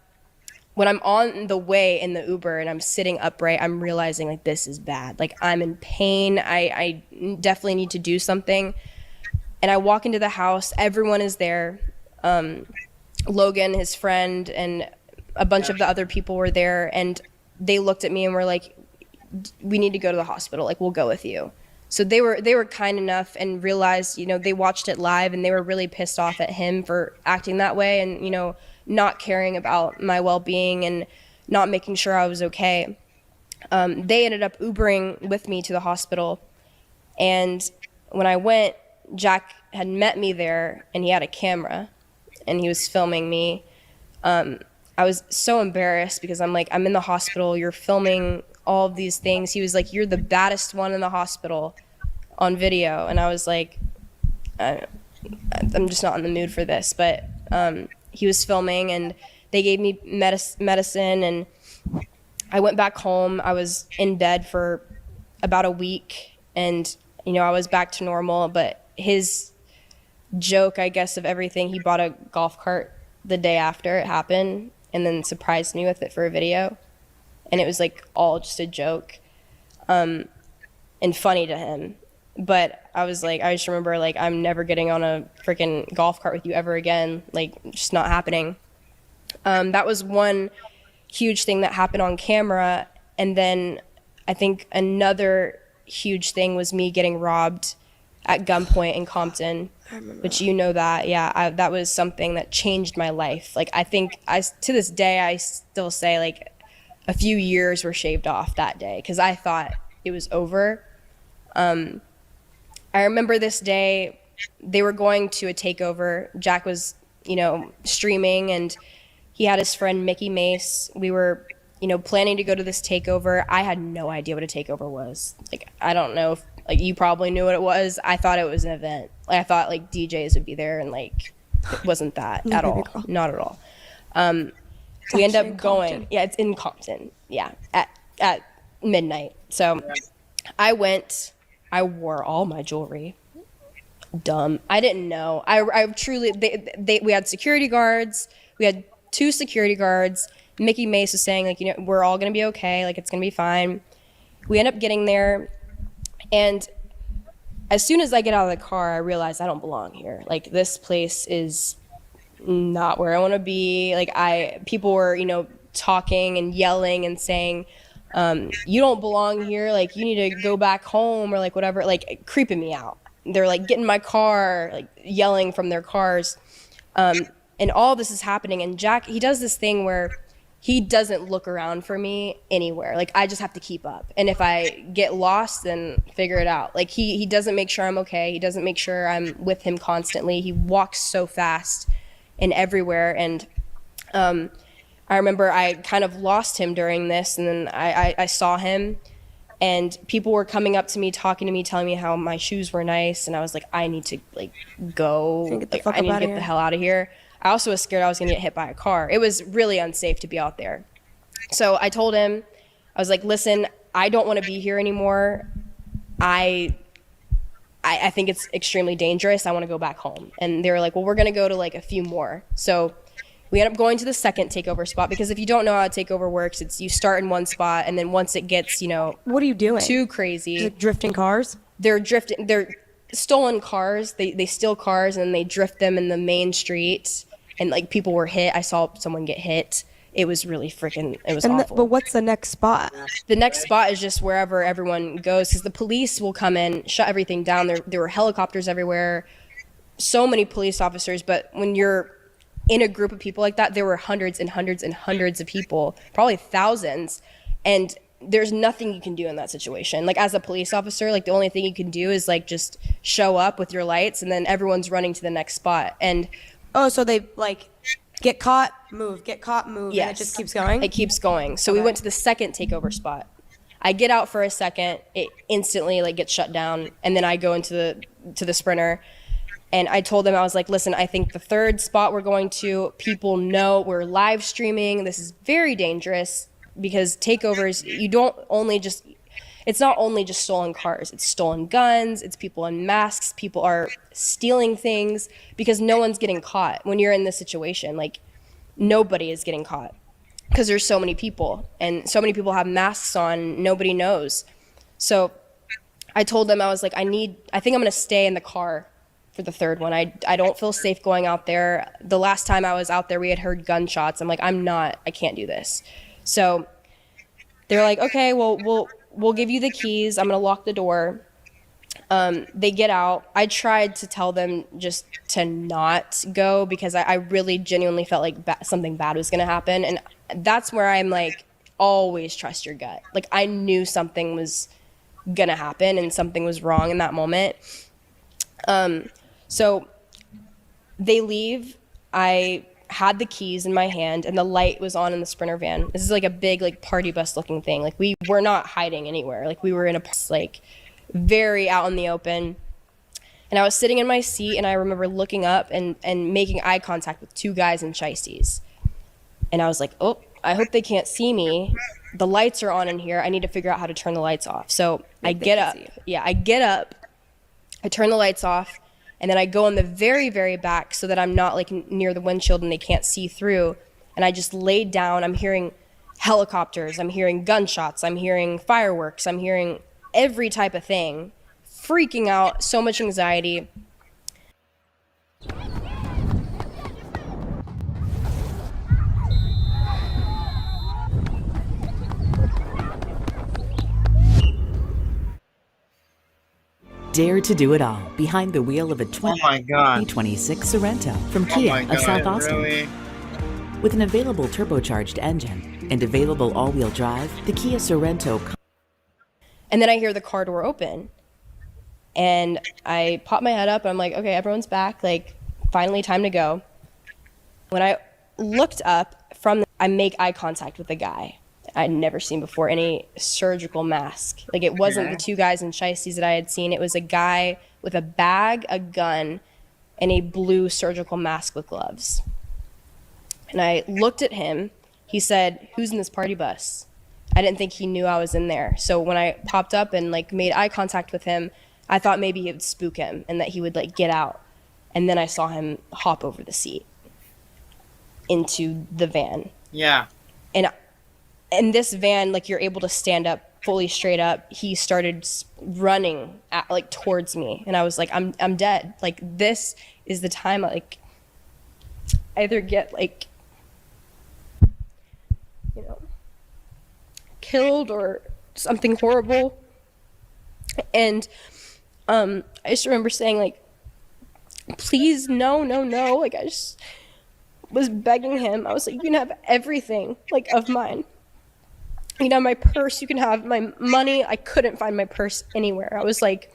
When I'm on the way in the Uber and I'm sitting upright, I'm realizing like this is bad. Like I'm in pain. I definitely need to do something. And I walk into the house. Everyone is there. Logan, his friend, and a bunch of the other people were there. And they looked at me and were like, we need to go to the hospital. Like, we'll go with you. So they were kind enough and realized, you know, they watched it live and they were really pissed off at him for acting that way and, you know, not caring about my well-being and not making sure I was okay. They ended up Ubering with me to the hospital. And when I went, Jack had met me there and he had a camera and he was filming me. I was so embarrassed because I'm like, I'm in the hospital, you're filming all of these things. He was like, you're the baddest one in the hospital on video. And I was like, I'm just not in the mood for this. But he was filming and they gave me medicine and I went back home. I was in bed for about a week and, you know, I was back to normal. But his joke, I guess, of everything, he bought a golf cart the day after it happened and then surprised me with it for a video. And it was like all just a joke and funny to him. But I was like, I just remember like, I'm never getting on a freaking golf cart with you ever again. Like, just not happening. That was one huge thing that happened on camera. And then I think another huge thing was me getting robbed at gunpoint in Compton, which you know that. Yeah, that was something that changed my life. Like, I think to this day, I still say like a few years were shaved off that day because I thought it was over. I remember this day, they were going to a takeover. Jack was, you know, streaming and he had his friend Mickey Mace. We were, you know, planning to go to this takeover. I had no idea what a takeover was. Like, I don't know if, like, you probably knew what it was. I thought it was an event. Like, I thought, like, DJs would be there, and, like, it wasn't that at all. Not at all. We end up going. Yeah, it's in Compton. Yeah, at midnight. So I went. I wore all my jewelry. Dumb. I didn't know. I truly. We had security guards. We had 2 security guards. Mickey Mace was saying, like, you know, we're all gonna be okay. Like, it's gonna be fine. We end up getting there. And as soon as I get out of the car, I realize I don't belong here. Like, this place is not where I want to be. Like, people were, you know, talking and yelling and saying, you don't belong here. Like, you need to go back home or like whatever, like creeping me out. They're like, get in my car, like yelling from their cars. And all this is happening. And Jack, he does this thing where he doesn't look around for me anywhere. Like, I just have to keep up. And if I get lost, then figure it out. Like, he doesn't make sure I'm okay. He doesn't make sure I'm with him constantly. He walks so fast and everywhere. And I remember I kind of lost him during this. And then I saw him. And people were coming up to me, talking to me, telling me how my shoes were nice. And I was like, I need to, like, go. I need to get the hell out of here. I also was scared I was going to get hit by a car. It was really unsafe to be out there. So I told him, I was like, listen, I don't want to be here anymore. I think it's extremely dangerous. I want to go back home. And they were like, well, we're going to go to like a few more. So we end up going to the second takeover spot because if you don't know how a takeover works, it's you start in one spot and then once it gets, you know, what are you doing? Too crazy. Drifting cars? They're drifting. They're stolen cars. They steal cars and then they drift them in the main street. And like people were hit. I saw someone get hit. It was really freaking, it was awful. But what's the next spot? The next spot is just wherever everyone goes because the police will come in, shut everything down. There were helicopters everywhere, so many police officers. But when you're in a group of people like that, there were hundreds and hundreds and hundreds of people, probably thousands. And there's nothing you can do in that situation. Like as a police officer, like the only thing you can do is like just show up with your lights and then everyone's running to the next spot. And oh, so they like get caught, move, get caught, move. Yes. And it just keeps going? It keeps going. So we went to the second takeover spot. I get out for a second, it instantly like gets shut down, and then I go into the sprinter, and I told them, I was like, listen, I think the third spot we're going to, people know we're live streaming. This is very dangerous because takeovers, it's not only just stolen cars, it's stolen guns, it's people in masks, people are stealing things because no one's getting caught when you're in this situation. Like, nobody is getting caught because there's so many people, and so many people have masks on, nobody knows. So I told them, I was like, I think I'm gonna stay in the car for the third one. I don't feel safe going out there. The last time I was out there, we had heard gunshots. I'm like, I can't do this. So they're like, okay, well, we'll give you the keys. I'm gonna lock the door. They get out. I tried to tell them just to not go because I really genuinely felt like something bad was gonna happen. And that's where I'm like, always trust your gut. Like, I knew something was gonna happen and something was wrong in that moment. So they leave. I had the keys in my hand and the light was on in the Sprinter van. This is like a big like party bus looking thing. Like, we were not hiding anywhere. Like, we were in a like very out in the open. And I was sitting in my seat and I remember looking up and making eye contact with two guys in shiesties. And I was like, oh, I hope they can't see me. The lights are on in here. I need to figure out how to turn the lights off. So I get up. Yeah, I get up. I turn the lights off. And then I go in the very, very back so that I'm not like near the windshield and they can't see through. And I just laid down. I'm hearing helicopters. I'm hearing gunshots. I'm hearing fireworks. I'm hearing every type of thing. Freaking out. So much anxiety. Dare to do it all behind the wheel of a 2026 Sorento from Kia of South Austin. Really? With an available turbocharged engine and available all-wheel drive, the Kia Sorento. And then I hear the car door open. And I pop my head up and I'm like, okay, everyone's back. Like, finally time to go. When I looked up I make eye contact with the guy I'd never seen before in a surgical mask. Like, it wasn't the two guys in shiesties that I had seen. It was a guy with a bag, a gun, and a blue surgical mask with gloves. And I looked at him. He said, "Who's in this party bus?" I didn't think he knew I was in there. So when I popped up and like made eye contact with him, I thought maybe it would spook him and that he would like get out. And then I saw him hop over the seat into the van. Yeah. And in this van, like, you're able to stand up fully straight up. He started running towards me, and I was like, I'm dead. Like, this is the time I like either get like, you know, killed or something horrible. And I just remember saying like, please, no. Like, I just was begging him. I was like, you can have everything like of mine. You can have my purse, you can have my money. I couldn't find my purse anywhere. I was like,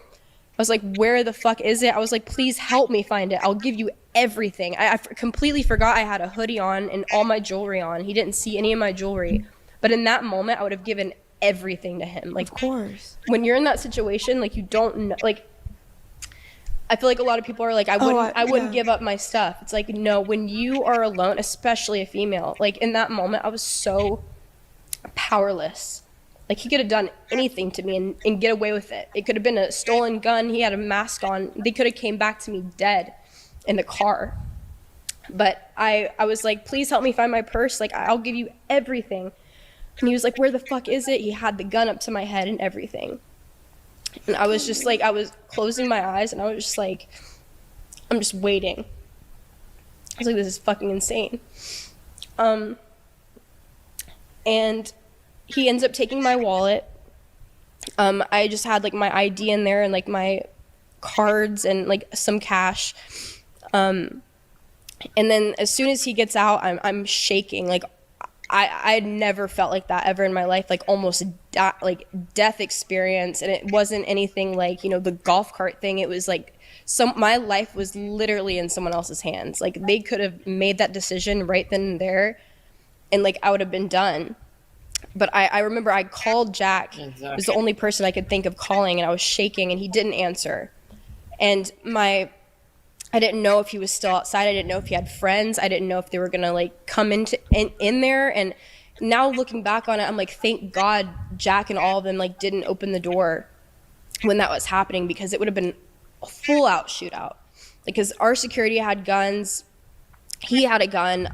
where the fuck is it? I was like, please help me find it. I'll give you everything. I completely forgot I had a hoodie on and all my jewelry on. He didn't see any of my jewelry. But in that moment, I would have given everything to him. Like, of course. When you're in that situation, like, you don't know, like, I feel like a lot of people are like, I wouldn't give up my stuff. It's like, no, when you are alone, especially a female, like, in that moment, I was so powerless. Like, he could have done anything to me and get away with it. It could have been a stolen gun. He had a mask on. They could have came back to me dead in the car. But I was like, please help me find my purse. Like, I'll give you everything. And he was like, where the fuck is it? He had the gun up to my head and everything. And I was just like, I was closing my eyes and I was just like, I'm just waiting. I was like, this is fucking insane. And he ends up taking my wallet. I just had like my ID in there and like my cards and like some cash. And then as soon as he gets out, I'm shaking. Like, I had never felt like that ever in my life, like almost like death experience. And it wasn't anything like, you know, the golf cart thing. It was like my life was literally in someone else's hands. Like they could have made that decision right then and there, and like I would have been done. But I remember I called Jack. Exactly. It was the only person I could think of calling, and I was shaking and he didn't answer. And I didn't know if he was still outside. I didn't know if he had friends. I didn't know if they were gonna like come in there. And now looking back on it, I'm like, thank God Jack and all of them like didn't open the door when that was happening, because it would have been a full out shootout. Because our security had guns, he had a gun.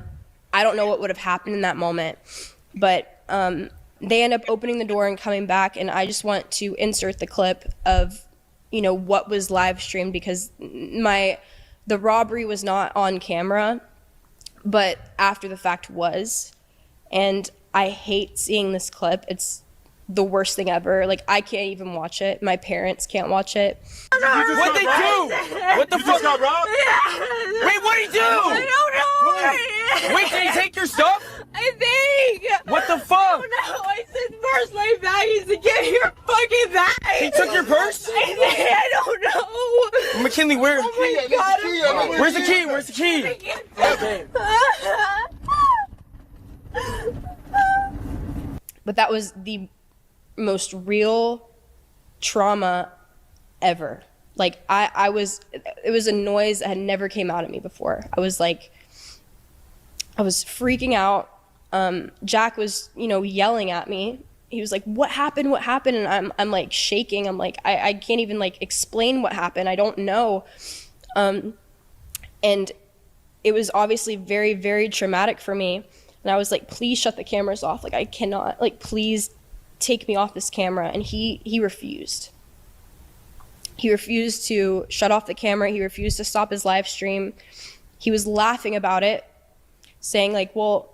I don't know what would have happened in that moment, but they end up opening the door and coming back. And I just want to insert the clip of, you know, what was live streamed, because the robbery was not on camera, but after the fact was. And I hate seeing this clip. It's the worst thing ever. Like, I can't even watch it. My parents can't watch it. What'd they do? What the fuck? Got robbed? Wait, what'd he do? I don't know. Wait, did he take your stuff? I think. What the fuck? I don't know. I said, "Where's my baggies to get your fucking bag?" He took your purse? I don't know. McKinley, where? Oh my God. Where's the key? Where's the key? Okay. But that was the most real trauma ever. Like it was a noise that had never came out of me before. I was freaking out. Jack was, you know, yelling at me. He was like, what happened? What happened? And I'm like shaking. I'm like, I can't even like explain what happened. I don't know. And it was obviously very, very traumatic for me. And I was like, please shut the cameras off. Like, I cannot, like, please take me off this camera. And he refused. He refused to shut off the camera. He refused to stop his live stream. He was laughing about it, saying like, well,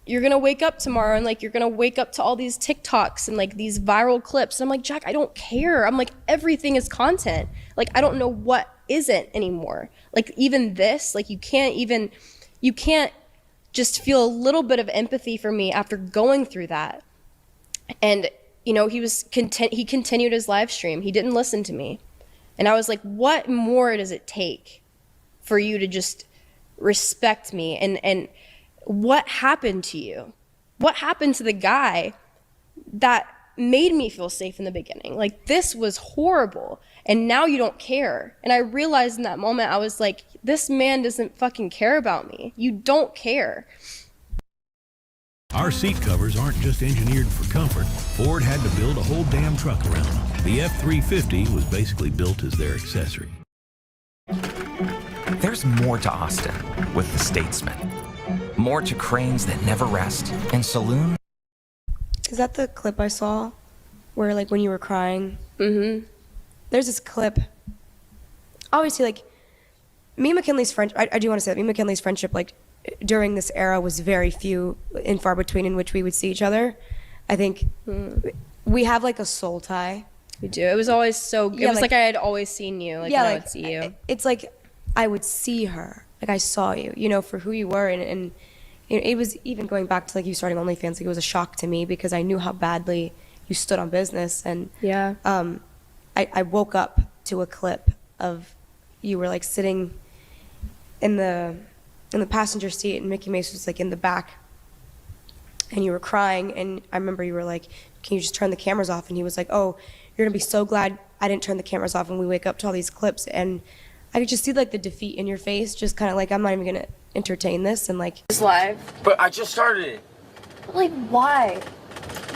you're going to wake up tomorrow and like, you're going to wake up to all these TikToks and like these viral clips. And I'm like, Jack, I don't care. I'm like, everything is content. Like, I don't know what isn't anymore. Like, even this, like, you can't just feel a little bit of empathy for me after going through that. And, you know, he continued his live stream. He didn't listen to me. And I was like, what more does it take for you to just respect me? And what happened to you? What happened to the guy that made me feel safe in the beginning? Like, this was horrible. And now you don't care. And I realized in that moment, I was like, this man doesn't fucking care about me. You don't care. Our seat covers aren't just engineered for comfort. Ford had to build a whole damn truck around them. The F-350 was basically built as their accessory. There's more to Austin with the Statesman. More to cranes that never rest and saloon. Is that the clip I saw where, like, when you were crying? Mm-hmm. There's this clip. Obviously, like, me and Mckinley's friendship, I do want to say that me and Mckinley's friendship, like, during this era was very few and far between in which we would see each other. I think we have, like, a soul tie. We do. It was always so, it was like I had always seen you, like, when I would see you. It's like I would see her, like, I saw you, you know, for who you were. And you know, it was even going back to, like, you starting OnlyFans, like, it was a shock to me because I knew how badly you stood on business. And yeah, I woke up to a clip of you were, like, sitting in the passenger seat and Mickey Mace was, like, in the back and you were crying. And I remember you were like, can you just turn the cameras off? And he was like, oh, you're gonna be so glad I didn't turn the cameras off when we wake up to all these clips. And I could just see, like, the defeat in your face, just kind of like, I'm not even gonna entertain this. And, like, It's live. But I just started it. Like, why?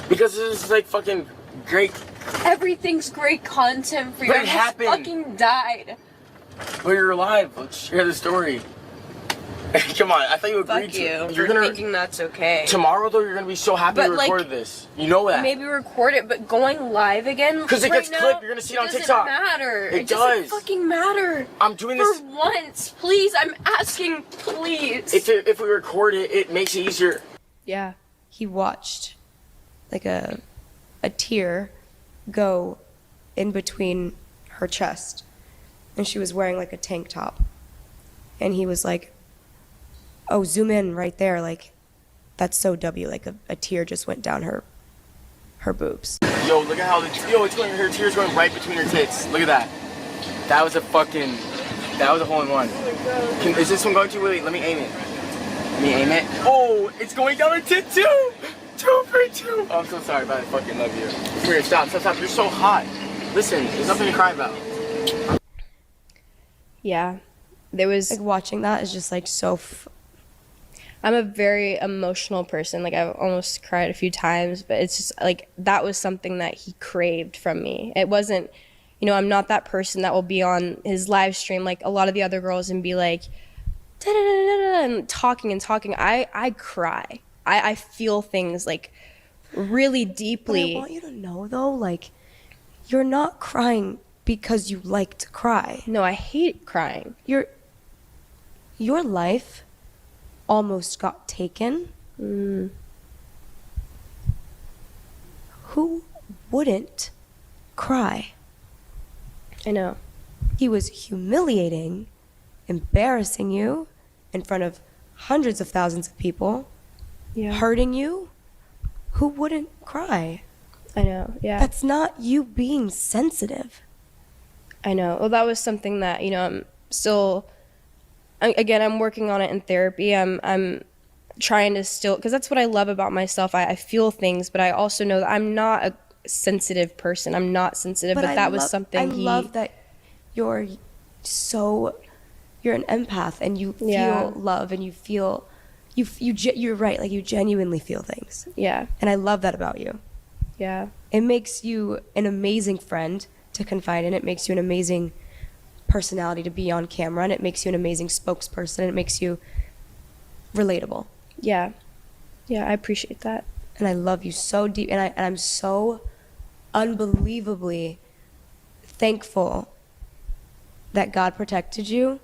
Because this is like fucking great. Everything's great content for you. But it I just happened. fucking died. But you're alive. Let's share the story. Come on, I thought you agreed Fuck you. to. You're thinking that's okay. Tomorrow, though, you're gonna be so happy But, we like, recorded this. You know that. Maybe record it, but going live again. Because it right gets now, clipped. You're gonna see it on doesn't TikTok. Matter. It doesn't does. fucking matter. I'm doing for this once. Please, I'm asking. Please. If we record it, it makes it easier. yeah, he watched, like, a tear go in between her chest, and she was wearing, like, a tank top, and he was like, oh, zoom in right there, like, That's so W. Like a tear just went down her boobs. Yo, look at how it's going. Her tears going right between her tits. Look at that. That was a hole in one. Is this one going to? Wait, let me aim it. Oh, it's going down her tit too. 2 for 2. Oh, I'm so sorry, but I fucking love you. Come here, stop. You're so hot. Listen, there's nothing to cry about. Yeah, there was like watching that is just like so. I'm a very emotional person. Like I've almost cried a few times, but it's just like that was something that he craved from me. It wasn't, you know, I'm not that person that will be on his live stream like a lot of the other girls and be like, da da da da da, and talking. I cry. I feel things like really deeply. But I want you to know though, like you're not crying because you like to cry. No, I hate crying. Your life almost got taken. Who wouldn't cry? I know. He was humiliating, embarrassing you in front of hundreds of thousands of people, hurting you. Who wouldn't cry? I know, yeah. That's not you being sensitive. I know. Well, that was something that, you know, I'm still, again, I'm working on it in therapy. I'm trying to still, because that's what I love about myself. I feel things, but I also know that I'm not a sensitive person. I'm not sensitive, but that was something I love that you're an empath and you feel love and you feel, you're right, like you genuinely feel things. Yeah. And I love that about you. Yeah. It makes you an amazing friend to confide in. It makes you an amazing personality to be on camera, and it makes you an amazing spokesperson, and it makes you relatable. Yeah. Yeah, I appreciate that. And I love you so deep, and I'm so unbelievably thankful that God protected you,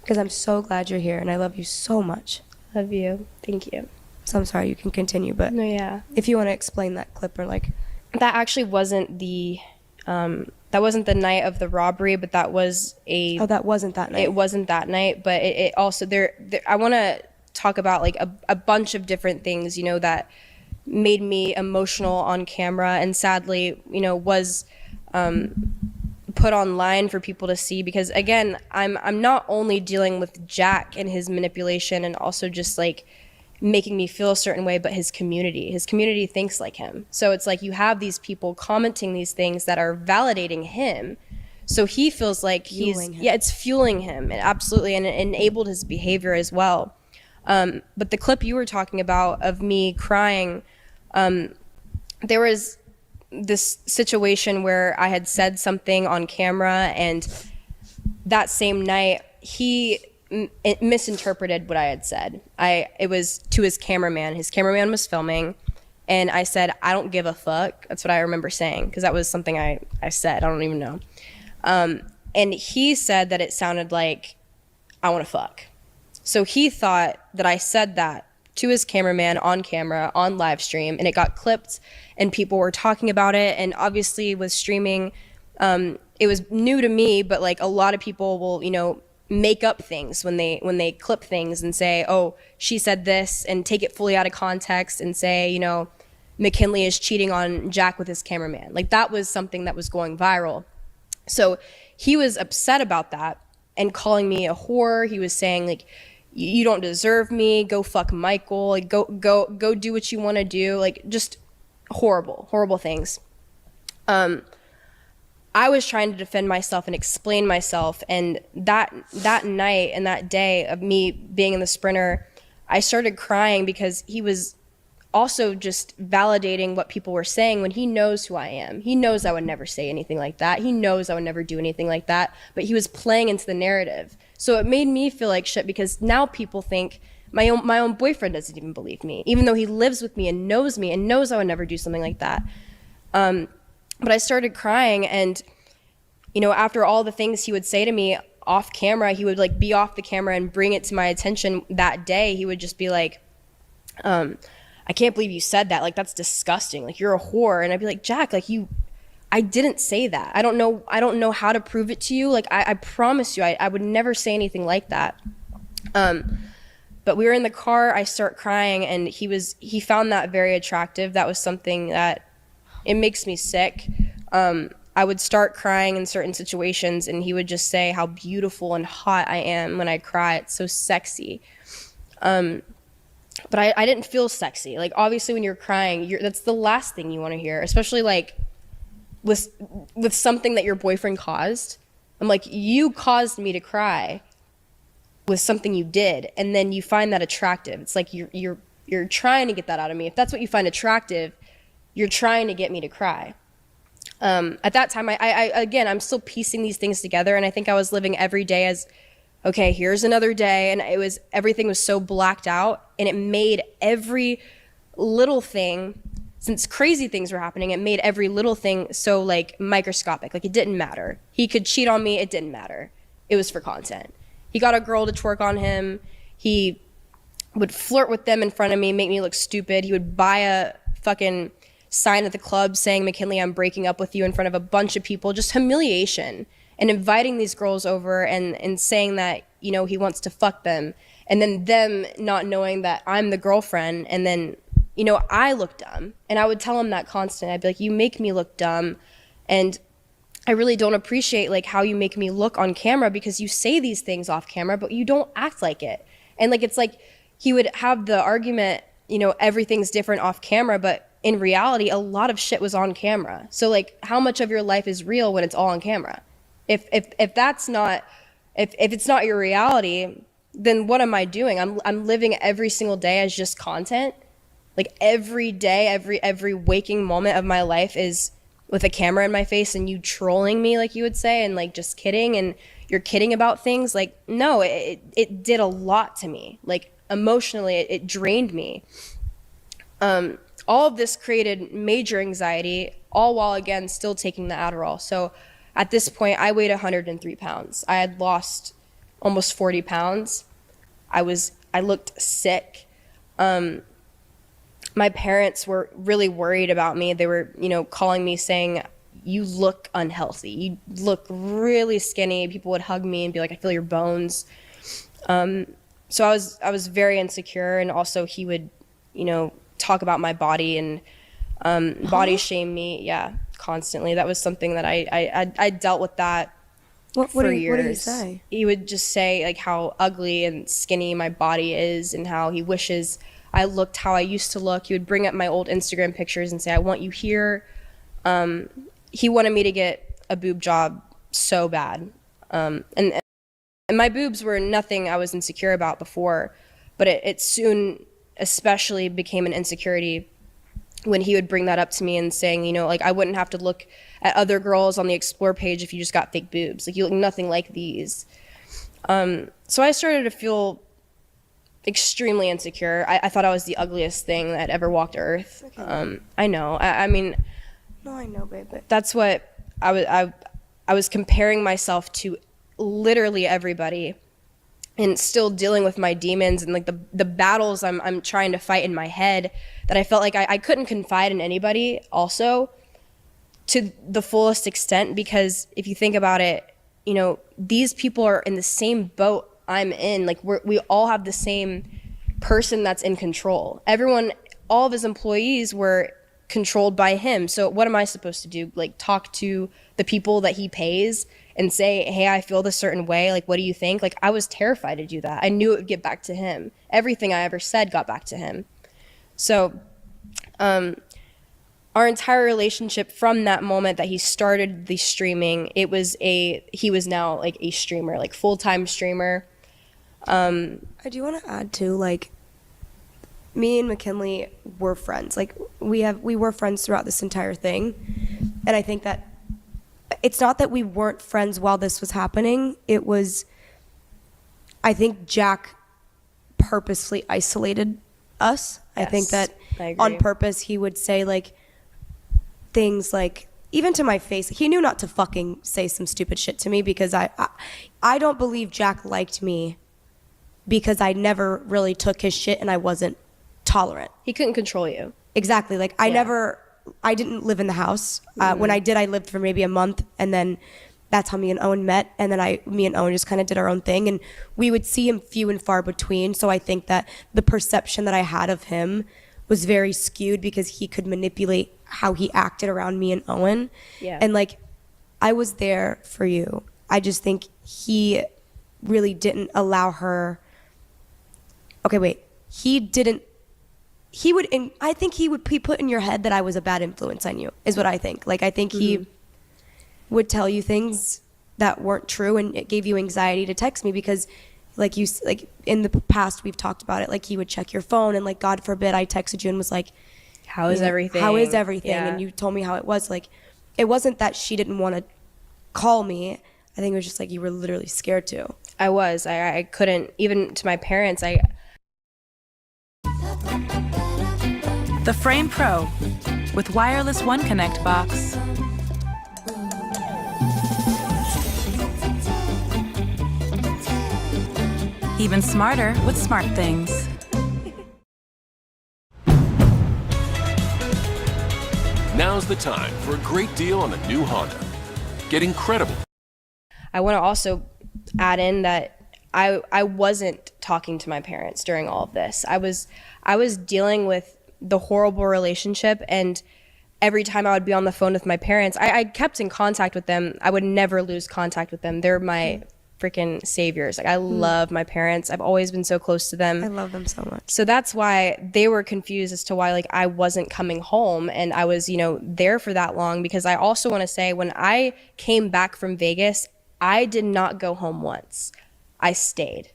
because I'm so glad you're here, and I love you so much. Love you. Thank you. So I'm sorry, you can continue, but no, yeah. If you want to explain that clip or like... That actually wasn't the night of the robbery, but that was a... Oh, that wasn't that night. It wasn't that night, but it also... I want to talk about like a bunch of different things, you know, that made me emotional on camera and sadly, you know, was put online for people to see, because again, I'm not only dealing with Jack and his manipulation and also just like making me feel a certain way, but his community thinks like him. So it's like you have these people commenting these things that are validating him, so he feels like it's fueling him, and absolutely, and it enabled his behavior as well. But the clip you were talking about of me crying, there was this situation where I had said something on camera, and that same night it misinterpreted what I had said. It was to his cameraman. His cameraman was filming, and I said, "I don't give a fuck." That's what I remember saying, because that was something I said. I don't even know. And he said that it sounded like, "I want to fuck." So he thought that I said that to his cameraman on camera, on live stream, and it got clipped, and people were talking about it, and obviously with streaming, it was new to me, but like a lot of people will, you know, make up things when they clip things and say, oh, she said this, and take it fully out of context and say, you know, Mckinley is cheating on Jack with his cameraman. Like that was something that was going viral. So he was upset about that and calling me a whore. He was saying like, you don't deserve me, go fuck Michael, like go do what you want to do, like just horrible things. I was trying to defend myself and explain myself, and that night and that day of me being in the Sprinter, I started crying because he was also just validating what people were saying when he knows who I am. He knows I would never say anything like that. He knows I would never do anything like that, but he was playing into the narrative. So it made me feel like shit, because now people think my own boyfriend doesn't even believe me, even though he lives with me and knows I would never do something like that. But I started crying, and you know, after all the things he would say to me off camera, he would like be off the camera and bring it to my attention that day. He would just be like, I can't believe you said that. Like, that's disgusting. Like, you're a whore. And I'd be like, Jack, like I didn't say that. I don't know how to prove it to you. Like, I promise you, I would never say anything like that. But we were in the car, I start crying, and he found that very attractive. That was something that, it makes me sick. I would start crying in certain situations, and he would just say how beautiful and hot I am when I cry. It's so sexy. But I didn't feel sexy. Like, obviously when you're crying, that's the last thing you want to hear, especially like with something that your boyfriend caused. I'm like, you caused me to cry with something you did, and then you find that attractive. It's like you're trying to get that out of me. If that's what you find attractive, you're trying to get me to cry. At that time, again, I'm still piecing these things together, and I think I was living every day as, okay, here's another day, and everything was so blacked out, and it made every little thing, since crazy things were happening, it made every little thing so like microscopic. Like, it didn't matter. He could cheat on me, it didn't matter. It was for content. He got a girl to twerk on him. He would flirt with them in front of me, make me look stupid. He would buy a fucking sign at the club saying, "McKinley, I'm breaking up with you," in front of a bunch of people. Just humiliation. And inviting these girls over and saying that, you know, he wants to fuck them. And then them not knowing that I'm the girlfriend. And then, you know, I look dumb. And I would tell him that constantly. I'd be like, you make me look dumb. And I really don't appreciate like how you make me look on camera, because you say these things off camera, but you don't act like it. And like, it's like he would have the argument, you know, everything's different off camera, but in reality, a lot of shit was on camera. So like, how much of your life is real when it's all on camera? If that's not, if it's not your reality, then what am I doing? I'm living every single day as just content. Like, every day, every waking moment of my life is with a camera in my face and you trolling me, like you would say, and like just kidding, and you're kidding about things. Like, no, it did a lot to me. Like, emotionally, it drained me. All of this created major anxiety, all while, again, still taking the Adderall. So at this point, I weighed 103 pounds. I had lost almost 40 pounds. I looked sick. My parents were really worried about me. They were, you know, calling me saying, "You look unhealthy. You look really skinny." People would hug me and be like, "I feel your bones." So I was very insecure, and also he would, you know, talk about my body and body shame me, yeah, constantly. That was something that I dealt with that for years. What did he say? He would just say like how ugly and skinny my body is, and how he wishes I looked how I used to look. He would bring up my old Instagram pictures and say, "I want you here." He wanted me to get a boob job so bad. And my boobs were nothing I was insecure about before, but it soon especially became an insecurity when he would bring that up to me and saying, you know, like, I wouldn't have to look at other girls on the Explore page if you just got fake boobs. Like, you look nothing like these. So I started to feel extremely insecure. I thought I was the ugliest thing that ever walked Earth. Okay. I know. I mean, no, I know, babe. But that's what I was comparing myself to literally everybody, and still dealing with my demons and like the battles I'm trying to fight in my head, that I felt like I couldn't confide in anybody also to the fullest extent, because if you think about it, you know, these people are in the same boat I'm in. Like, we all have the same person that's in control. Everyone, all of his employees were controlled by him. So what am I supposed to do? Like, talk to the people that he pays and say, "Hey, I feel this certain way. Like, what do you think?" Like, I was terrified to do that. I knew it would get back to him. Everything I ever said got back to him. So, our entire relationship from that moment that he started the streaming, he was now like a streamer, like full-time streamer. I do want to add too, like, me and McKinley were friends. Like, we were friends throughout this entire thing. And I think that it's not that we weren't friends while this was happening. It was, I think Jack purposefully isolated us. Yes, I think that on purpose he would say like things like, even to my face, he knew not to fucking say some stupid shit to me, because I don't believe Jack liked me because I never really took his shit and I wasn't tolerant. He couldn't control you. Exactly. Like, I didn't live in the house. When I did, I lived for maybe a month, and then that's how me and Owen met. And then me and Owen just kind of did our own thing, and we would see him few and far between. So I think that the perception that I had of him was very skewed because he could manipulate how he acted around me and Owen. Yeah. And like, I was there for you. I just think he really didn't allow her. Okay, wait. I think he put in your head that I was a bad influence on you, is what I think. Like, I think he would tell you things that weren't true, and it gave you anxiety to text me because like in the past we've talked about it, like he would check your phone, and like, God forbid, I texted you and was like, how is everything? Yeah. And you told me how it was. Like, it wasn't that she didn't want to call me. I think it was just like you were literally scared to. I was. I couldn't, even to my parents. The Frame Pro with wireless One Connect box. Even smarter with smart things. Now's the time for a great deal on the new Honda. Get incredible. I want to also add in that I wasn't talking to my parents during all of this. I was dealing with the horrible relationship, and every time I would be on the phone with my parents, I kept in contact with them. I would never lose contact with them. They're my freaking saviors. Like, I love my parents. I've always been so close to them. I love them so much. So that's why they were confused as to why like I wasn't coming home and I was, there for that long, because I also want to say when I came back from Vegas, I did not go home once. I stayed,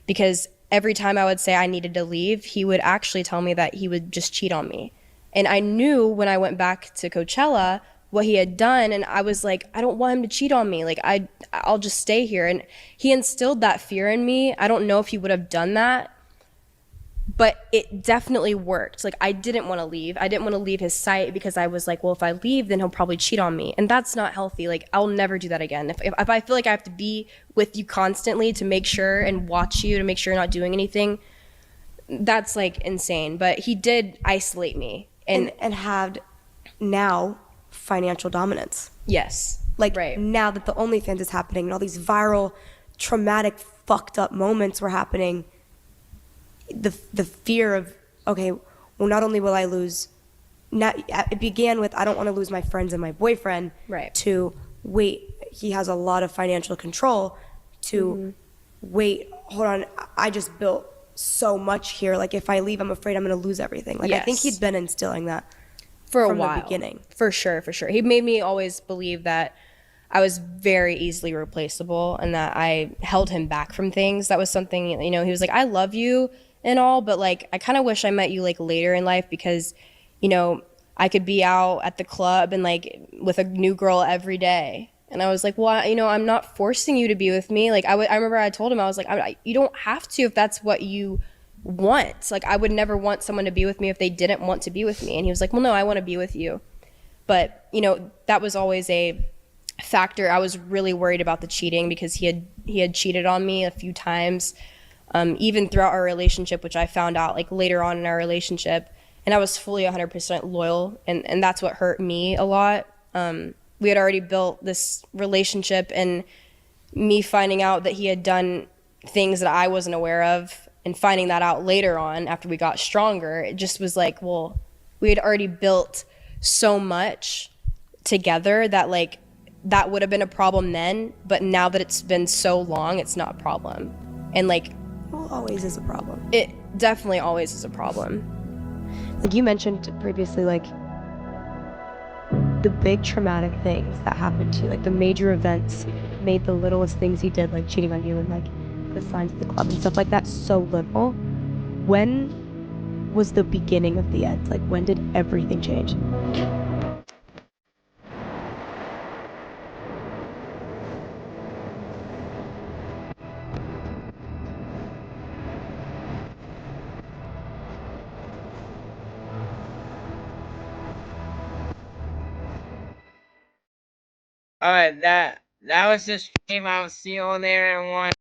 because every time I would say I needed to leave, he would actually tell me that he would just cheat on me. And I knew when I went back to Coachella what he had done, and I was like, I don't want him to cheat on me. Like, I'll just stay here. And he instilled that fear in me. I don't know if he would have done that, but it definitely worked. Like, I didn't want to leave. I didn't want to leave his sight because I was like, well, if I leave, then he'll probably cheat on me. And that's not healthy. Like, I'll never do that again. If I feel like I have to be with you constantly to make sure and watch you to make sure you're not doing anything, that's like insane. But he did isolate me and had now financial dominance. Yes. Like, now that the OnlyFans is happening and all these viral, traumatic, fucked up moments were happening, the fear of, okay, well, not only will I lose, it began with, I don't want to lose my friends and my boyfriend, to wait, he has a lot of financial control, to wait, hold on, I just built so much here. Like, if I leave, I'm afraid I'm going to lose everything. Like, I think he'd been instilling that for a from while. the beginning. For sure. He made me always believe that I was very easily replaceable and that I held him back from things. That was something, he was like, I love you and all, but like, I kind of wish I met you like later in life because, I could be out at the club and like with a new girl every day. And I was like, well, I'm not forcing you to be with me. Like, I remember I told him, I was like, you don't have to if that's what you want. Like, I would never want someone to be with me if they didn't want to be with me. And he was like, well, no, I want to be with you. But, that was always a factor. I was really worried about the cheating because he had cheated on me a few times, even throughout our relationship, which I found out like later on in our relationship. And I was fully 100% loyal. And that's what hurt me a lot. We had already built this relationship, and me finding out that he had done things that I wasn't aware of and finding that out later on after we got stronger, it just was like, well, we had already built so much together that like that would have been a problem then, but now that it's been so long, it's not a problem. And like, well, always is a problem. It definitely always is a problem. Like you mentioned previously, like the big traumatic things that happened to you, like the major events made the littlest things he did, like cheating on you and like the signs at the club and stuff like that, so little. When was the beginning of the end? Like, when did everything change? Alright, that was the stream. I'll see you all there in one.